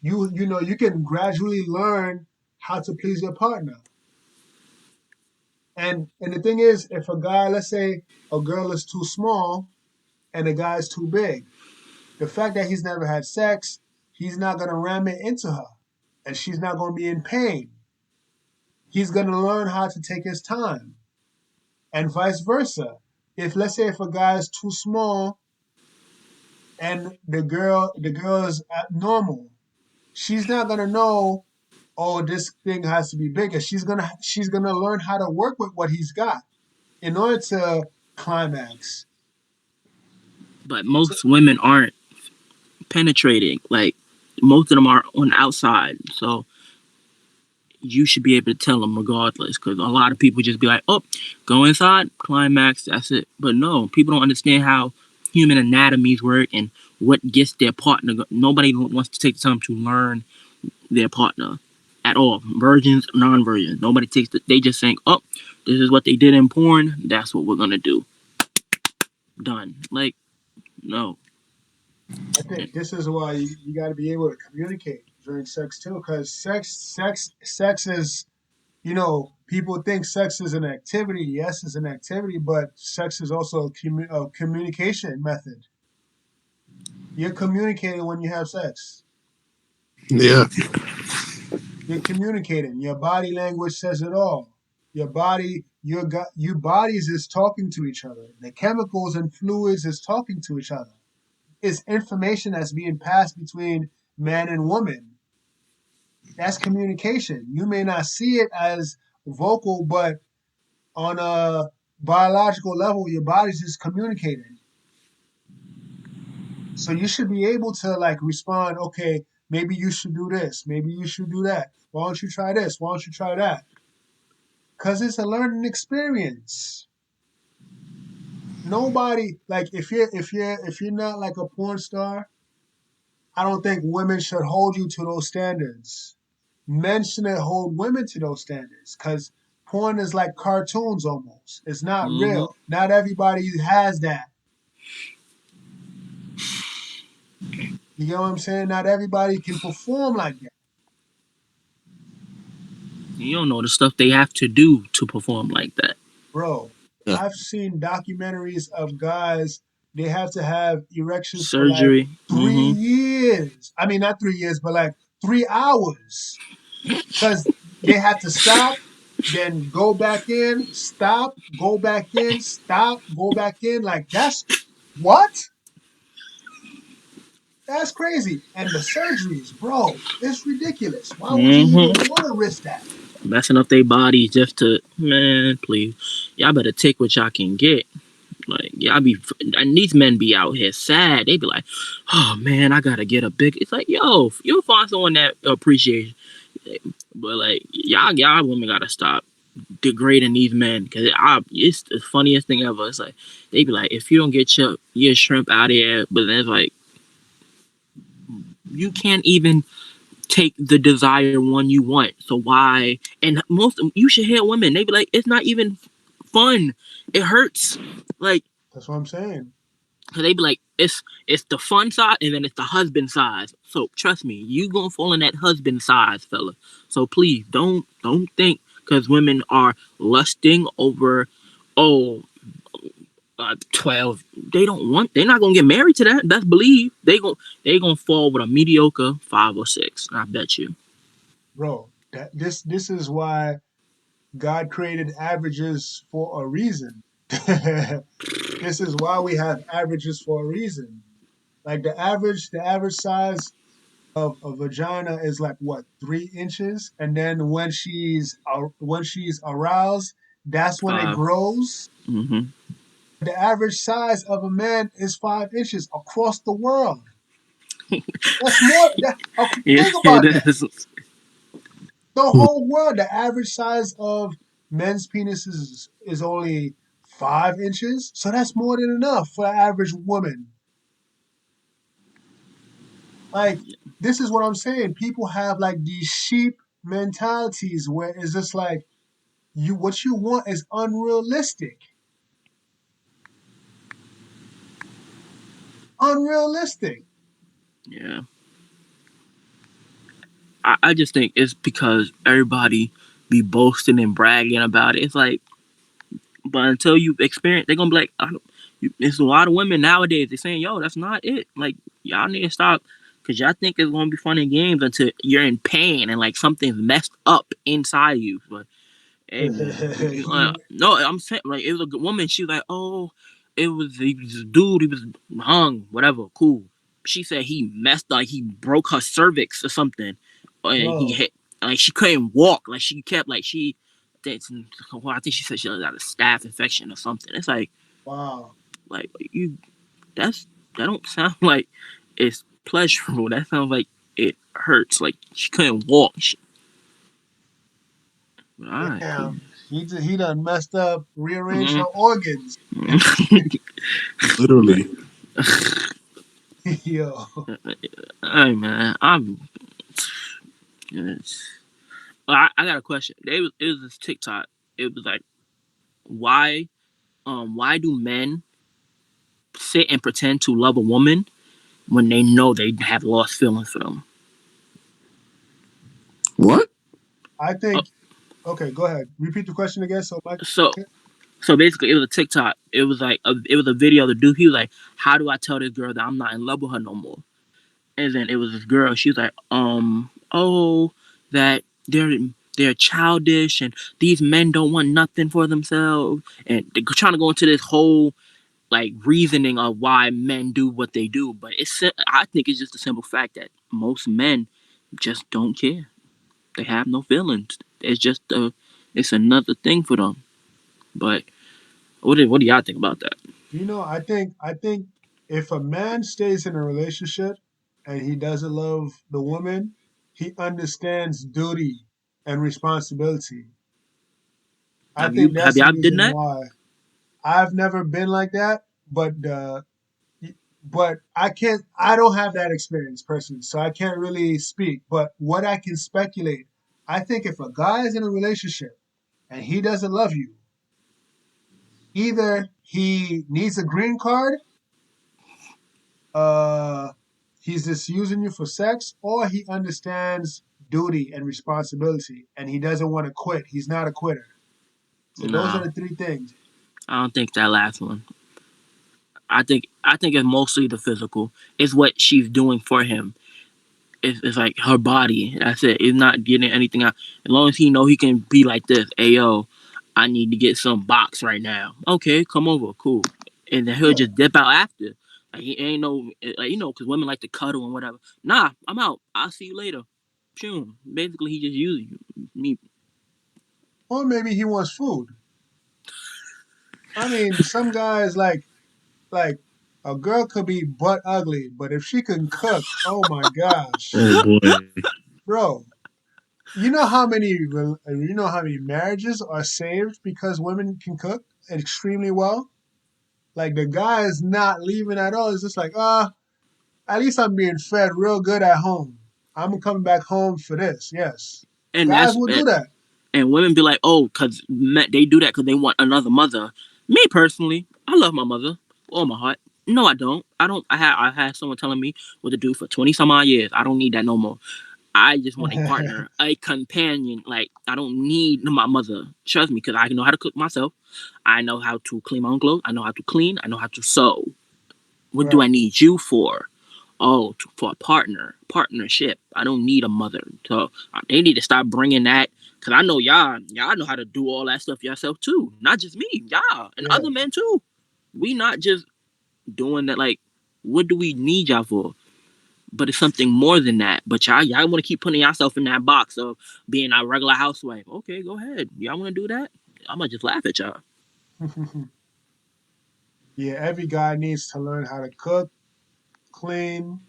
You can gradually learn how to please your partner. And the thing is, if a guy, let's say a girl is too small and a guy is too big, the fact that he's never had sex, he's not gonna ram it into her, and she's not gonna be in pain. He's gonna learn how to take his time, and vice versa. If let's say if a guy is too small and the girl is normal, she's not gonna know, oh, this thing has to be bigger. She's gonna learn how to work with what he's got in order to climax. But So, most women aren't penetrating. Like most of them are on the outside. So you should be able to tell them regardless. Because a lot of people just be like, "Oh, go inside, climax, that's it." But no, people don't understand how human anatomies work and what gets their partner. Nobody wants to take the time to learn their partner at all. Virgins, non-virgins. Nobody takes the. They just think, "Oh, this is what they did in porn. That's what we're gonna do." Done. Like no. I think this is why you got to be able to communicate during sex too, because sex is, people think sex is an activity. Yes, it's an activity, but sex is also a communication method. You're communicating when you have sex. Yeah. You're communicating. Your body language says it all. Your bodies is talking to each other. The chemicals and fluids is talking to each other. It's information that's being passed between man and woman. That's communication. You may not see it as vocal, but on a biological level, your body's just communicating. So you should be able to like respond, okay, maybe you should do this, maybe you should do that. Why don't you try this? Why don't you try that? Because it's a learning experience. Nobody like if you're not like a porn star, I don't think women should hold you to those standards. Men shouldn't hold women to those standards because porn is like cartoons almost. It's not Mm-hmm. real. Not everybody has that. You get what I'm saying? Not everybody can perform like that, You don't know the stuff they have to do to perform like that. bro. Yeah. I've seen documentaries of guys, they have to have erections for like Surgery. three Mm-hmm. years. I mean, not 3 years, but like 3 hours. Because they had to stop, then go back in, stop, go back in, stop, go back in. Like that's what? That's crazy. And the surgeries, bro, it's ridiculous. Why would you even Mm-hmm. want to risk that? Messing up their bodies just to, man, please. Y'all better take what y'all can get. Like, y'all be, and these men be out here sad. They be like, oh man, I gotta get a big. It's like, yo, you'll find someone that appreciates. But like, y'all women gotta stop degrading these men because it's the funniest thing ever. It's like they be like, if you don't get your shrimp out of here, but then it's like you can't even take the desired one you want. So why? And most you should hear women. They be like, it's not even fun. It hurts. Like That's what I'm saying. they be like, it's the fun side and then it's the husband side. So trust me, you gonna fall in that husband size, fella. So please don't think because women are lusting over, oh, 12. They're not gonna get married to that. That's believe. They gonna fall with a mediocre 5 or 6. I bet you. Bro, this is why God created averages for a reason. This is why we have averages for a reason. Like the average size of a vagina is like what, 3 inches, and then when she's aroused, that's when it 5. grows. Mm-hmm. The average size of a man is 5 inches across the world. That's more. Yeah, Think it about that. is. The whole world, the average size of men's penises is only 5 inches. So that's more than enough for an average woman. Like, this is what I'm saying. People have like these sheep mentalities where it's just like what you want is unrealistic. Unrealistic. Yeah. I just think it's because everybody be boasting and bragging about it. It's like, but until you experience, they're gonna be like, it's a lot of women nowadays. They're saying, "Yo, that's not it." Like, y'all need to stop, cause y'all think it's gonna be fun and games until you're in pain and like something's messed up inside you. But hey, man, You- no, I'm saying like it was a good woman. She was like, "Oh, he was a dude. He was hung, whatever, cool." She said he messed up. He broke her cervix or something, and he Bro, hit like she couldn't walk. Like she kept like she. Well, I think she said she had a staph infection or something. It's wow. like you. That don't sound like it's pleasurable. That sounds like it hurts. Like she couldn't walk. All right, cool. Damn. He done messed up, rearranged her organs. Literally. Yo. Hey man, it's- I got a question. It was this TikTok. It was like, why do men sit and pretend to love a woman when they know they have lost feelings for them? What? I Uh, think, okay, go ahead. Repeat the question again. So, Mike. so so basically, it was a TikTok. It was like it was a video of the dude. He was like, "How do I tell this girl that I'm not in love with her no more?" And then it was this girl. She was like, oh, that they're childish and these men don't want nothing for themselves, and they're trying to go into this whole like reasoning of why men do what they do. But I think it's just a simple fact that most men just don't care. They have no feelings. It's another thing for them. But what do y'all think about that? I think if a man stays in a relationship and he doesn't love the woman, he understands duty and responsibility. I think Have that's the y'all did reason that? why. I've never been like that, but I don't have that experience personally, so I can't really speak. But what I can speculate, I think if a guy is in a relationship and he doesn't love you, either he needs a green card, uh, he's just using you for sex, or he understands duty and responsibility and he doesn't want to quit. He's not a quitter. So those are Nah, the three things. I don't think that last one. I think it's mostly the physical. It's what she's doing for him. It's like her body. That's it. It's not getting anything out. As long as he know he can be like this. Hey yo, I need to get some box right now. Okay, come over. Cool. And then he'll Yeah. just dip out after. Like he ain't no, like, because women like to cuddle and whatever. Nah, I'm out. I'll see you later. Phew. Basically, he just using you. Me. Or maybe he wants food. I mean, some guys like a girl could be butt ugly, but if she can cook, oh my gosh, Oh boy. bro. You know how many marriages are saved because women can cook extremely well. Like the guy is not leaving at all. It's just like at least I'm being fed real good at home. I'm coming back home for this. Yes, And guys that's will do that. and women be like, oh, because they do that because they want another mother. Me personally, I love my mother, all my heart. No, I don't. I don't. I had someone telling me what to do for 20 some odd years. I don't need that no more. I just want a partner, a companion. Like I don't need my mother. Trust me, because I know how to cook myself. I know how to clean my own clothes. I know how to clean. I know how to sew. What do I Right. need you for? Oh, for a partnership. I don't need a mother. So they need to stop bringing that. Cause I know y'all know how to do all that stuff yourself too. Not just me, y'all and Yeah. other men too. We not just doing that. Like, what do we need y'all for? but it's something more than that. But y'all want to keep putting yourself in that box of being a regular housewife. Okay, go ahead. Y'all want to do that? I'm gonna just laugh at y'all. Yeah, every guy needs to learn how to cook, clean,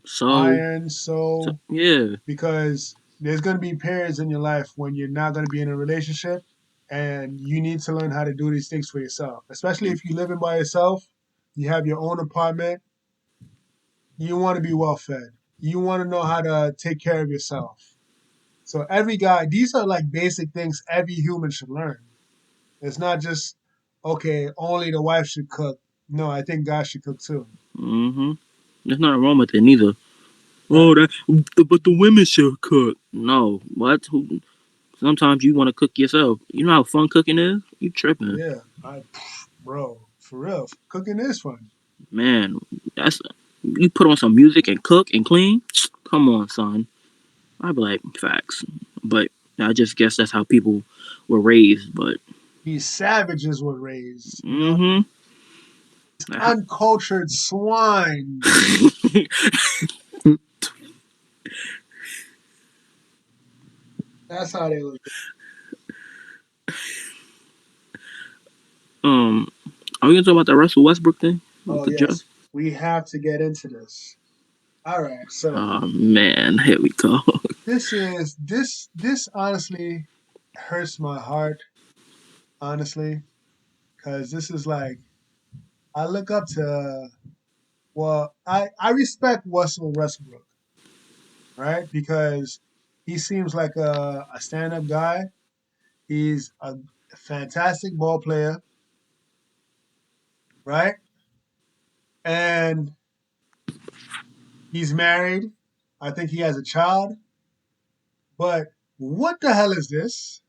So, iron, so sew, yeah. because there's going to be periods in your life when you're not going to be in a relationship and you need to learn how to do these things for yourself. Especially if you're living by yourself, you have your own apartment, you want to be well fed. You want to know how to take care of yourself. So every guy, these are like basic things every human should learn. It's not just okay, only the wife should cook. No, I think guys should cook too. Mm-hmm. There's nothing wrong with it neither. Right. Oh, but the women should cook. No, what? Who? Sometimes you want to cook yourself. You know how fun cooking is. You tripping, Yeah. Bro, for real. Cooking is fun. man? That's you put on some music and cook and clean. Come on, son. I'd be like facts, but I just guess that's how people were raised. But These savages were raised, you know, mm-hmm. uncultured swine. That's how they was. Are we gonna talk about the Russell Westbrook thing with Oh the judge? yes, we have to get into this. All right, so Oh man, here we go. this honestly hurts my heart, honestly, because this is like I look up to I respect Russell Westbrook, right? Because he seems like a stand up guy. He's a fantastic ball player, right? And he's married. I think he has a child. But what the hell is this?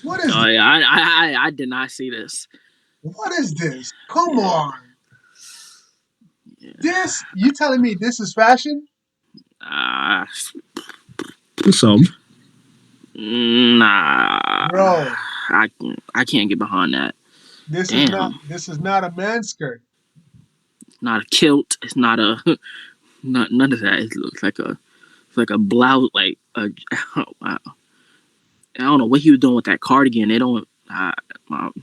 What is Oh this? yeah, I did not see this. What is this? Come Yeah, on. yeah. This, you telling me this is fashion? Uh, Some. nah, Bro, I can't get behind that. Damn, this is not a man skirt. it's not a kilt. It's not a not none of that. It looks like a blouse. Like a wow. I don't know what he was doing with that cardigan. They don't. Um,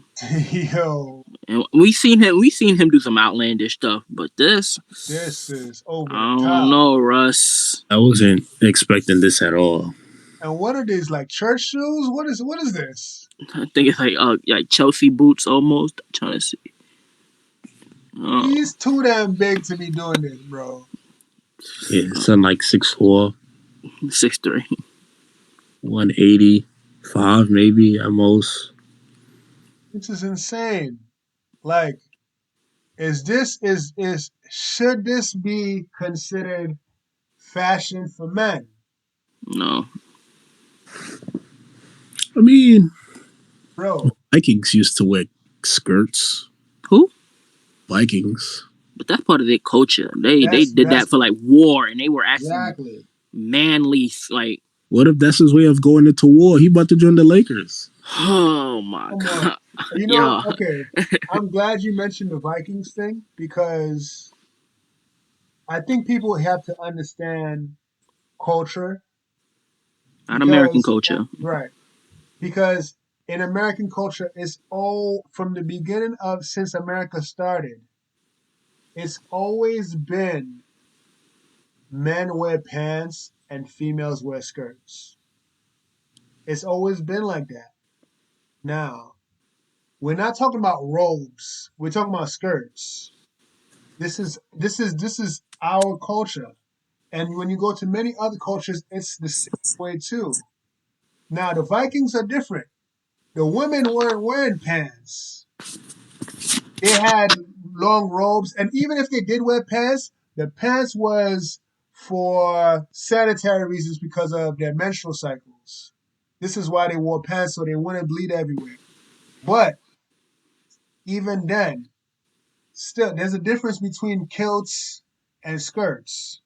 Yo, and we seen him do some outlandish stuff, but this, this is over the I don't top. know, Russ. I wasn't expecting this at all. And what are these like church shoes? What is this? I think it's like Chelsea boots almost. I'm trying to see. Oh, He's too damn big to be doing this, bro. Yeah, son like 6'4", 6'3". 185 maybe at most. This is insane. Like, is should this be considered fashion for men? No, I mean, Bro, Vikings used to wear skirts. who? Vikings. But that's part of their culture. They did that that's for like war, and they were actually exactly. manly. Like, What if that's his way of going into war? He about to join the Lakers. oh my Come on. god, You know, yeah. okay. I'm glad you mentioned the Vikings thing because I think people have to understand culture Not American because culture. right. Because in American culture, it's all from the beginning of since America started, it's always been men wear pants and females wear skirts. It's always been like that. Now, we're not talking about robes. We're talking about skirts. This is our culture. And when you go to many other cultures, it's the same way too. Now the Vikings are different. The women weren't wearing pants. They had long robes, and even if they did wear pants, the pants was for sanitary reasons because of their menstrual cycles. This is why they wore pants so they wouldn't bleed everywhere. But even then, still, there's a difference between kilts and skirts.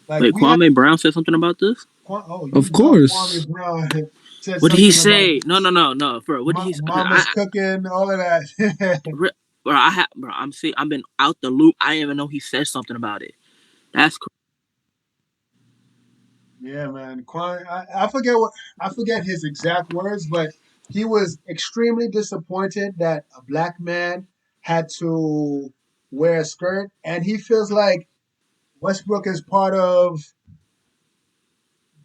Like Wait, we have, Kwame Brown said something about this. oh, you Of know, Kwame course. Brown said What did he something about say? No, bro. What did he say? mama's cooking, all of that. Bro, I have, bro. I've been out the loop. I didn't even know he said something about it. That's Yeah, man. I forget his exact words, but he was extremely disappointed that a black man had to wear a skirt, and he feels like Westbrook is part of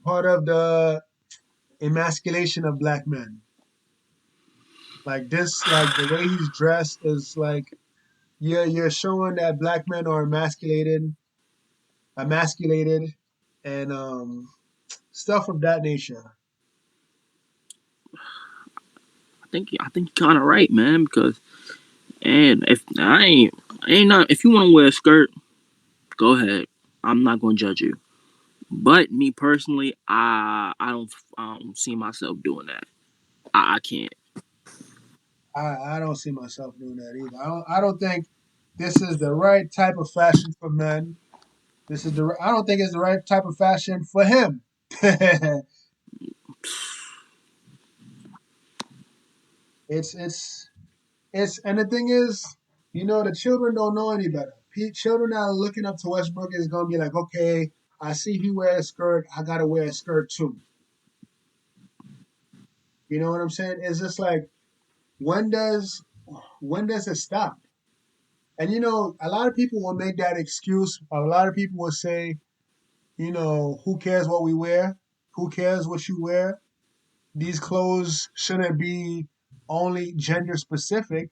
the emasculation of black men. Like this, like the way he's dressed is like you're showing that black men are emasculated, and stuff of that nature. I think you're kind of right, man. Because and if I ain't not if you want to wear a skirt, go ahead. I'm not gonna judge you. But me personally, I don't see myself doing that. I can't. I don't see myself doing that either. I don't think this is the right type of fashion for men. I don't think it's the right type of fashion for him. it's and the thing is, the children don't know any better. Children that are looking up to Westbrook is gonna be like, okay, I see he wears a skirt, I gotta wear a skirt too. You know what I'm saying? It's just like when does when does it stop? And a lot of people will make that excuse. A lot of people will say, who cares what we wear? Who cares what you wear? These clothes shouldn't be only gender specific.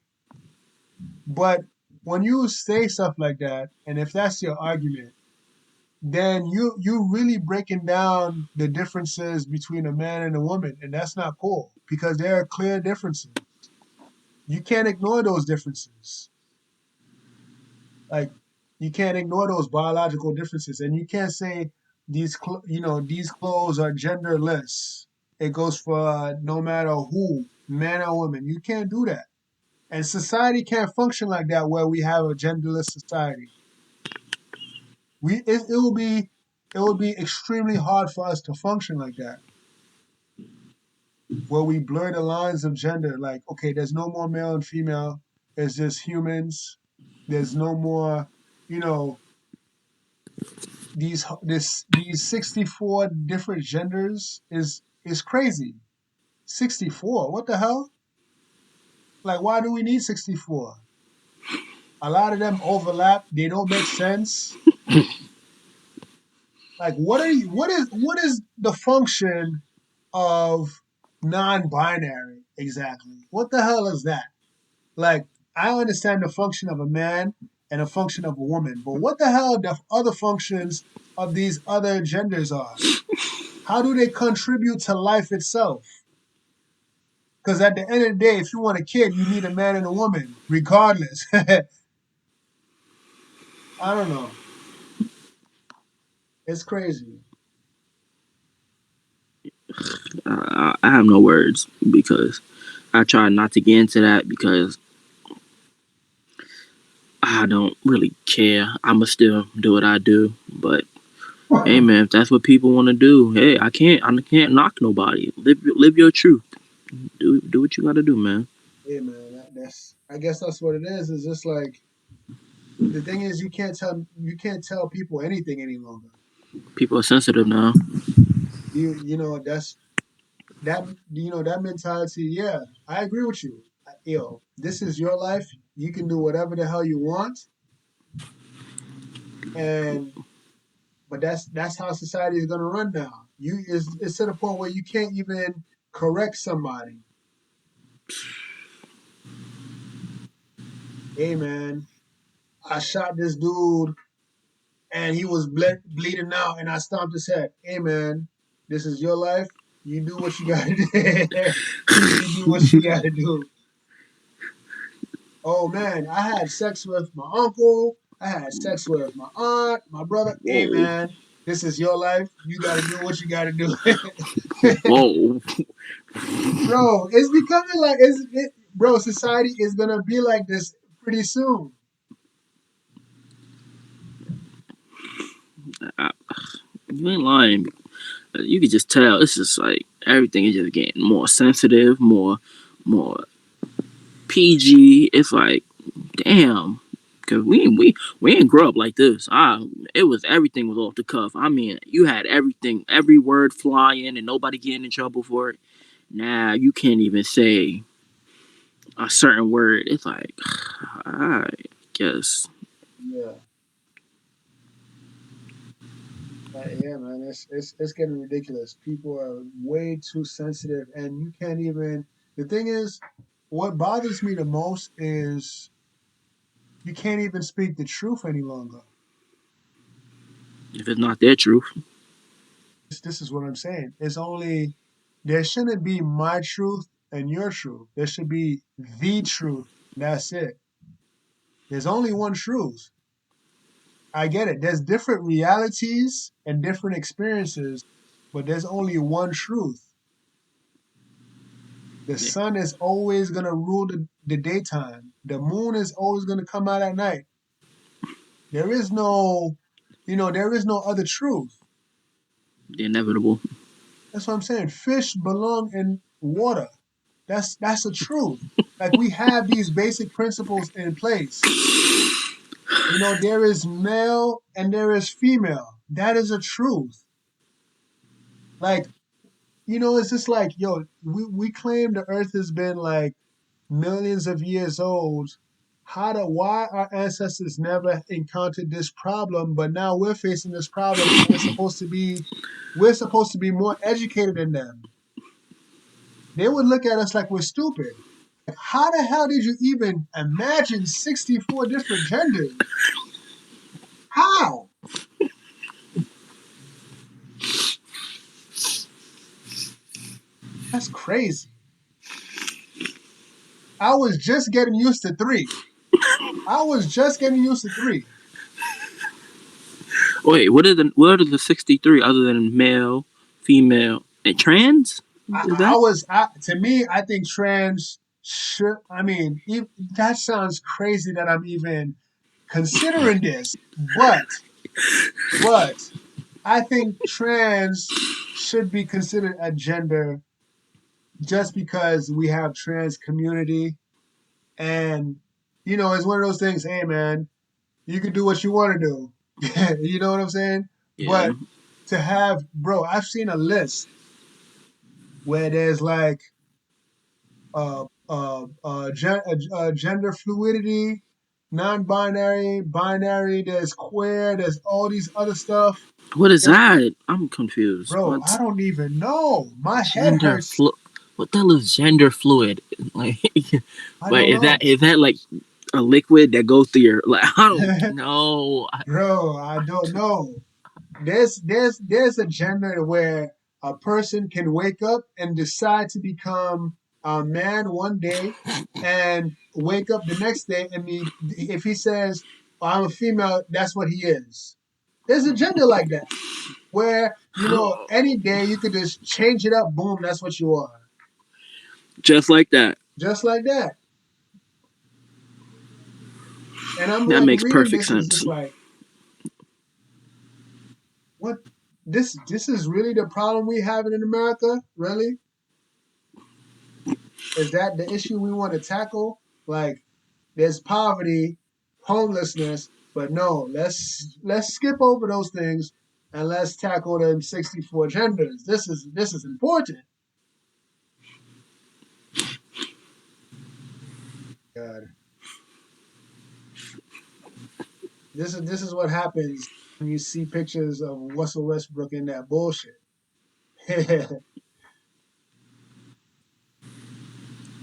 But when you say stuff like that, and if that's your argument, then you really breaking down the differences between a man and a woman, and that's not cool because there are clear differences. You can't ignore those differences. Like you can't ignore those biological differences, and you can't say these clothes are genderless. It goes for no matter who, man or woman. You can't do that, and society can't function like that where we have a genderless society. It will be extremely hard for us to function like that, where we blur the lines of gender. Like, okay, there's no more male and female. It's just humans. There's no more, you know, these 64 different genders is crazy. 64, what the hell? Like, why do we need 64? A lot of them overlap. They don't make sense. Like, what is the function of non-binary exactly? What the hell is that? Like, I understand the function of a man and a function of a woman, but what the hell the other functions of these other genders are? How do they contribute to life itself? Because at the end of the day, if you want a kid, you need a man and a woman, regardless. I don't know. It's crazy. I have no words because I try not to get into that because I don't really care. I'ma still do what I do. But hey, man, if that's what people want to do, hey, I can't knock nobody. Live your truth. Do what you gotta do, man. Yeah, man. I guess that's what it is. It's just like the thing is you can't tell people anything any longer. People are sensitive now. That's that mentality. Yeah, I agree with you. This is your life. You can do whatever the hell you want, and but that's how society is gonna run now. It's to the point where you can't even correct somebody. Hey, man, I shot this dude and he was bleeding out, and I stomped his head. Hey, man, this is your life. You do what you gotta do. You do what you gotta do. Oh man, I had sex with my uncle. I had sex with my aunt, my brother. Hey, Whoa, man, this is your life. You gotta do what you gotta do. whoa. Bro, it's becoming like bro. Society is gonna be like this pretty soon. I, you ain't lying. You can just tell. It's just like everything is just getting more sensitive, more PG. It's like, damn. Cause we didn't grow up like this. It was everything was off the cuff. I mean, you had everything, every word flying, and nobody getting in trouble for it. Now you can't even say a certain word. It's like, I guess. Yeah. Yeah, man, it's getting ridiculous. People are way too sensitive, and you can't even. The thing is, what bothers me the most is you can't even speak the truth any longer. If it's not their truth, This is what I'm saying. It's only there shouldn't be my truth and your truth. There should be the truth. That's it. There's only one truth. I get it. There's different realities and different experiences, but there's only one truth. The yeah, sun is always going to rule the daytime. The moon is always going to come out at night. There is no, there is no other truth. the inevitable. That's what I'm saying. Fish belong in water. That's the truth. Like we have these basic principles in place. There is male and there is female. That is a truth. Like, it's just like, yo, we claim the earth has been like millions of years old. Why our ancestors never encountered this problem, but now we're facing this problem and we're supposed to be more educated than them. They would look at us like we're stupid. How the hell did you even imagine 64 different genders? How? That's crazy. I was just getting used to three. I was just getting used to three. Wait, what are the 63 other than male, female, and trans? Is that To me, I think trans should, I mean, that sounds crazy that I'm even considering this, but I think trans should be considered a gender just because we have trans community and it's one of those things. Hey man, you can do what you want to do. You know what I'm saying? yeah? But to have, bro, I've seen a list where there's like gender fluidity, non-binary, binary. There's queer. There's all these other stuff. What is It, that? I'm confused. bro, I What's don't even know. My head gender hurts. flu? What the hell is gender fluid? Like, I but don't is know. that like a liquid that goes through your like? I don't know. Bro, I don't know. There's a gender where a person can wake up and decide to become a man one day and wake up the next day and if he says, "Oh, I'm a female," that's what he is. There's a gender like that where any day you could just change it up, boom, that's what you are. Just like that. Just like that. And I'm That like makes reading perfect this, it's sense. just like, what this is really the problem we have in America? Really? Is that the issue we want to tackle? Like, there's poverty, homelessness, but no, let's skip over those things and let's tackle them 64 genders. This is important. God, this is what happens when you see pictures of Russell Westbrook in that bullshit.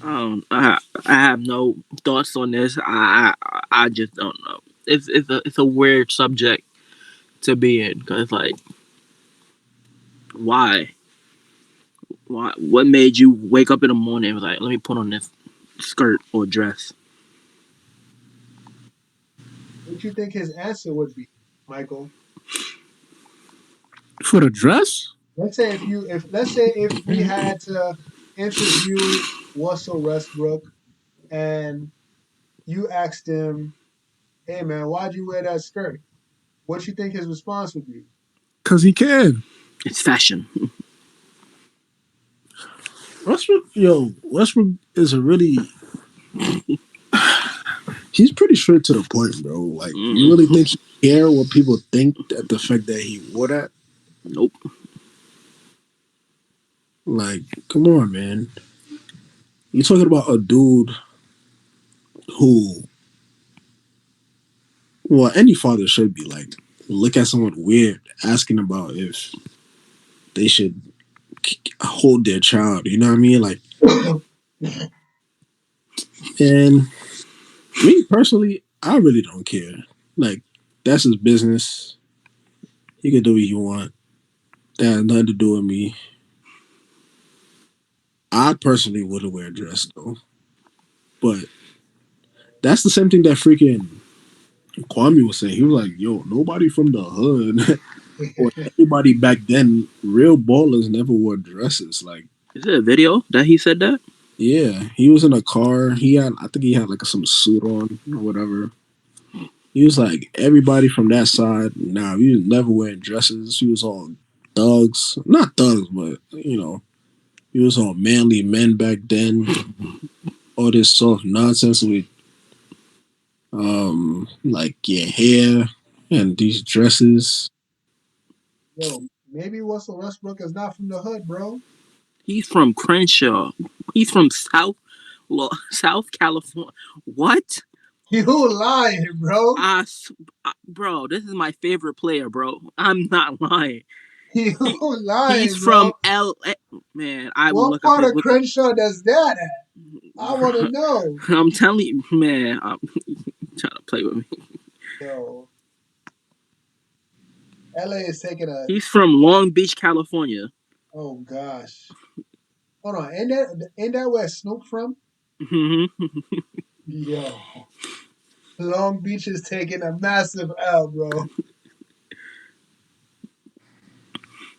I have no thoughts on this. I just don't know. It's a weird subject to be in because like why what made you wake up in the morning and was like let me put on this skirt or dress? What you think his answer would be, Michael? For the dress? Let's say if we had to interview Russell Westbrook and you asked him, "Hey man, why'd you wear that skirt?" What you think his response would be? Because he can. It's fashion. Westbrook is a really He's pretty straight to the point, bro. Like, you really think he care what people think at the fact that he wore that? Nope. Like, come on, man. You're talking about a dude who, well, any father should be like, look at someone weird asking about if they should hold their child. You know what I mean? Like, and me personally, I really don't care. Like, that's his business. He can do what he want. That has nothing to do with me. I personally wouldn't wear a dress though. But that's the same thing that freaking Kwame was saying. He was like, yo, nobody from the hood or anybody back then, real ballers never wore dresses. Like, Is there a video that he said that? yeah, he was in a car. I think he had like some suit on or whatever. He was like, everybody from that side, nah, he was never wearing dresses. He was all thugs. Not thugs, but, you know, he was all manly men back then. All this soft nonsense with, like your hair and these dresses. Yo, maybe Russell Westbrook is not from the hood, bro. He's from Crenshaw. He's from South California. What? You lying, bro. Bro, this is my favorite player, bro. I'm not lying. You lying, He's bro. from L.A. Man, I will What look up part his of Crenshaw does that at? I want to know. I'm telling you, man. I'm trying to play with me. Yo, LA is taking a. He's from Long Beach, California. Oh gosh. Hold on. Ain't that where Snoop from? Yo, Long Beach is taking a massive L, bro.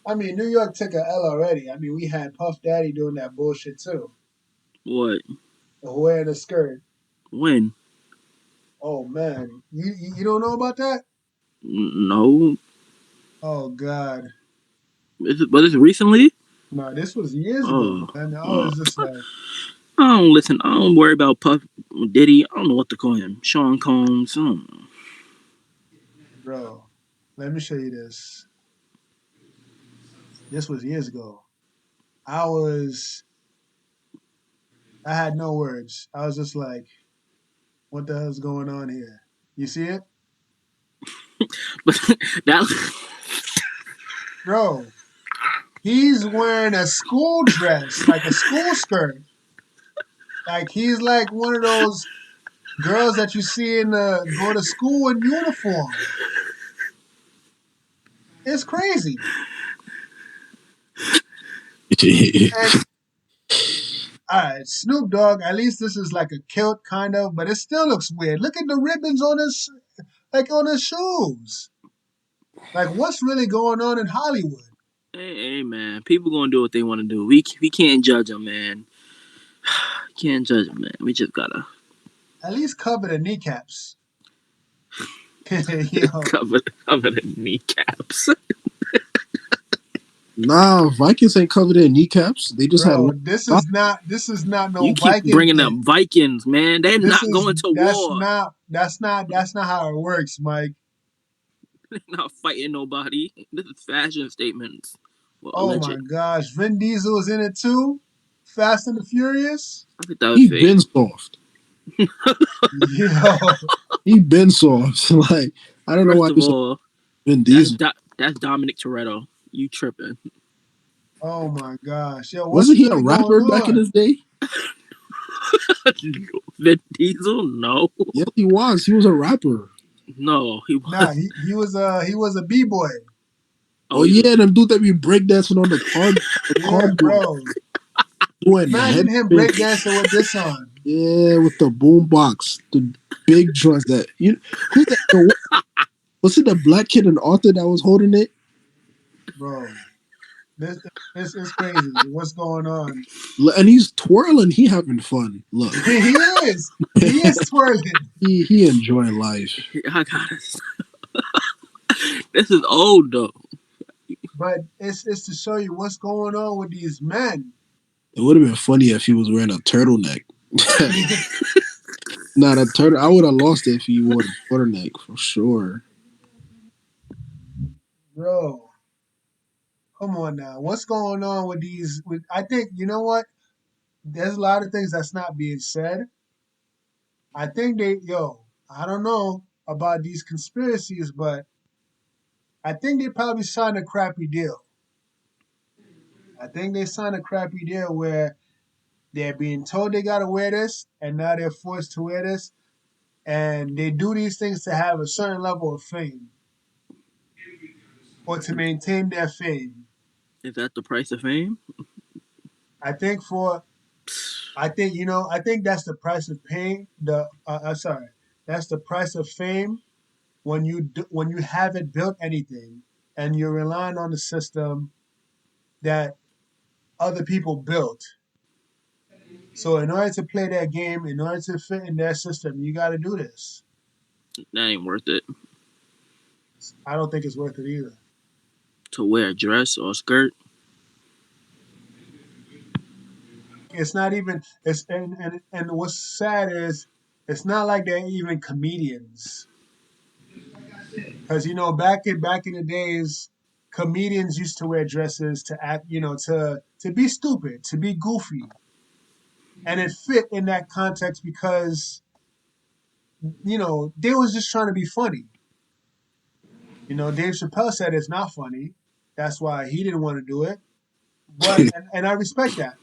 I mean, New York took a L already. I mean, we had Puff Daddy doing that bullshit too. What? Wearing a skirt. When? Oh man, you don't know about that? No. Oh god. Was this recently? No, this was years ago, man. I was just like, I don't listen. I don't worry about Puff Diddy. I don't know what to call him. Sean Combs. I don't know. bro, let me show you this. This was years ago. I had no words. I was just like, what the hell's going on here? You see it? But that. Bro, he's wearing a school dress, like a school skirt. Like he's like one of those girls that you see in go to school in uniform. It's crazy. And all right, Snoop Dogg. At least this is like a kilt kind of, but it still looks weird. Look at the ribbons on his, like on his shoes. Like what's really going on in Hollywood? Hey, man. People gonna do what they want to do. We can't judge them, man. Can't judge them, man. We just gotta At least cover the kneecaps. Yo, cover the kneecaps. Nah, Vikings ain't covered their kneecaps. They just had bro, one. this is not no You keep Viking bringing up thing. Vikings, man. They're This not is going to war. that's not how it works, Mike. They're not fighting nobody. This is fashion statements. Well, Oh alleged. my gosh, Vin Diesel is in it too. Fast and the Furious. I think that was He fake. been soft. Yo, He been soft. Like, I don't know why First of you all, Vin Diesel. that's Dominic Toretto. You tripping? oh my gosh, yo, what's Wasn't he a really rapper going back in on? his day? Vin Diesel? No, Yes, he was. He was a rapper. no, he Nah, was. he was a b-boy. Oh yeah, them dude that be breakdancing on the Yeah, cardboard, bro. doing Imagine head him spin. breakdancing with this on, Yeah, with the boom box, the big joints. That you who's that? Was it the black kid and Arthur that was holding it? bro. This is crazy. What's going on? And he's twirling. He having fun. Look, He is. He is twirling. he enjoying life. I got it. This is old though. But it's to show you what's going on with these men. It would have been funny if he was wearing a turtleneck. Nah, the turtle. I would have lost it if he wore the turtleneck for sure. Bro, come on now. What's going on with these? I think you know what? There's a lot of things that's not being said. I think I don't know about these conspiracies, but I think they probably signed a crappy deal. I think they signed a crappy deal where they're being told they gotta wear this, and now they're forced to wear this, and they do these things to have a certain level of fame or to maintain their fame. Is that the price of fame? I think for I think I think that's the price of pain. Sorry, that's the price of fame when you haven't built anything and you're relying on the system that other people built. So in order to play that game, in order to fit in their system, you got to do this. That ain't worth it. I don't think it's worth it either. To wear a dress or a skirt. It's not even. It's and what's sad is it's not like they're even comedians. Because back in the days, comedians used to wear dresses to act, to be stupid, to be goofy, and it fit in that context because they was just trying to be funny. Dave Chappelle said it's not funny. That's why he didn't want to do it. But and I respect that.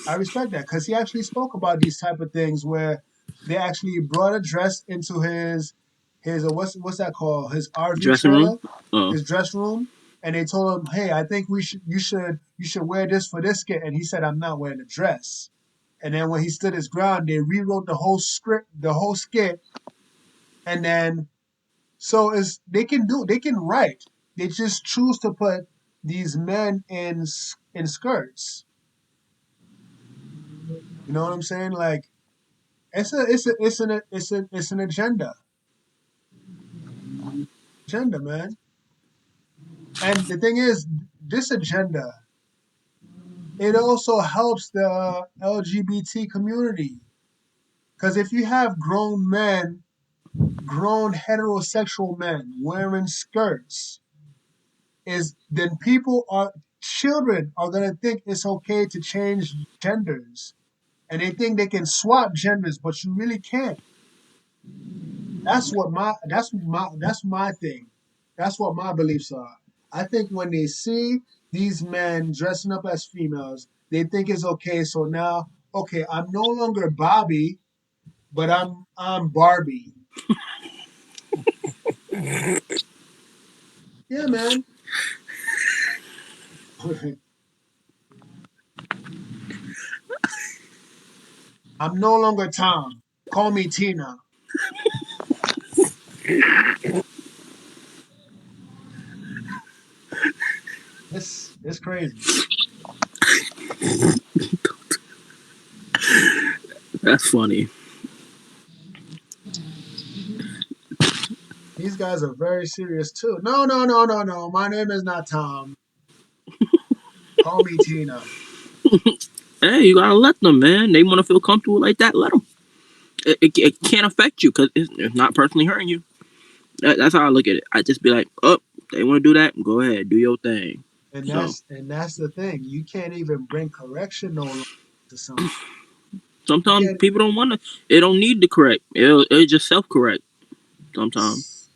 I respect that because he actually spoke about these type of things where they actually brought a dress into his what's that called, his RV Dressing room? trailer, Oh. his dress room, and they told him, hey, I think you should wear this for this skit, and he said, I'm not wearing a dress. And then when he stood his ground, they rewrote the whole script, the whole skit, and then so is they can write. They just choose to put these men in skirts. You know what I'm saying? Like it's an agenda, man. And the thing is, this agenda it also helps the LGBT community because if you have grown heterosexual men wearing skirts, is then children are gonna think it's okay to change genders, and they think they can swap genders, but you really can't. That's my thing. That's what my beliefs are. I think when they see these men dressing up as females, they think it's okay. So now, okay, I'm no longer Bobby, but I'm Barbie. Yeah, man. I'm no longer Tom. Call me Tina. It's crazy. That's funny. These guys are very serious too. No, no, no, no, no. My name is not Tom. Call me Tina. Hey, you gotta let them, man. They want to feel comfortable like that. Let them. It can't affect you because it's not personally hurting you. That's how I look at it. I just be like, oh, they want to do that. Go ahead, do your thing. And So that's the thing. You can't even bring correction no longer to something. You sometimes can't. people don't want to. It don't need to correct. It'll just self correct. Sometimes.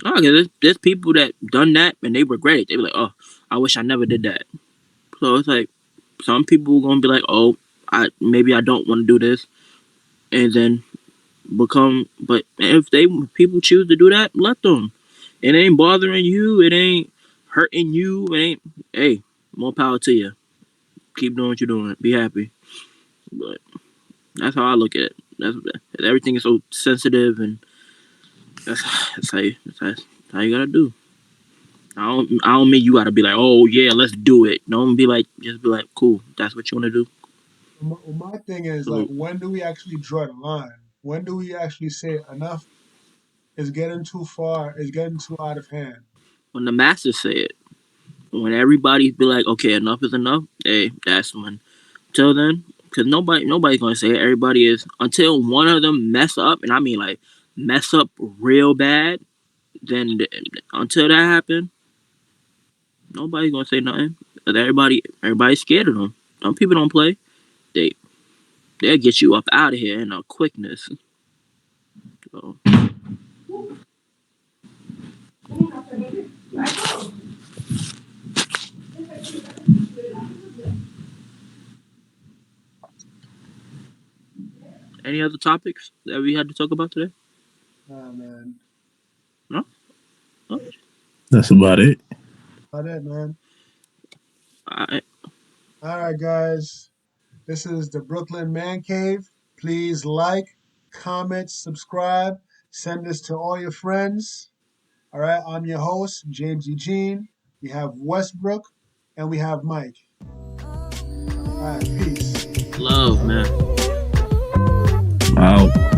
Oh, cause there's people that done that and they regret it. They be like, oh, I wish I never did that. So it's like some people gonna be like, oh, maybe I don't want to do this, and then become. But if people choose to do that, let them. It ain't bothering you. It ain't hurting you. It ain't. Hey, more power to you. Keep doing what you're doing. Be happy. But that's how I look at it. Everything is so sensitive, and that's, that's how you gotta do. I don't mean you gotta be like, oh yeah, let's do it. Don't be like, just be like, cool. That's what you wanna do. My thing is like, Salute. when do we actually draw the line? When do we actually say enough is getting too far? Is getting too out of hand? When the masses say it, when everybody be like, okay, enough is enough. Hey, that's when. Till then. because nobody's gonna say it. Everybody is, until one of them mess up, and I mean like mess up real bad. Then until that happen, nobody's gonna say nothing. 'Cause everybody's scared of them. Some people don't play. They they'll get you up out of here in a quickness. So, any other topics that we had to talk about today? Oh man, No. No? That's about it. about it, man. All right. All right, guys. This is the Brooklyn Man Cave. Please like, comment, subscribe. Send this to all your friends. All right, I'm your host, James Eugene. We have Westbrook and we have Mike. All right, peace. Love, man. Wow.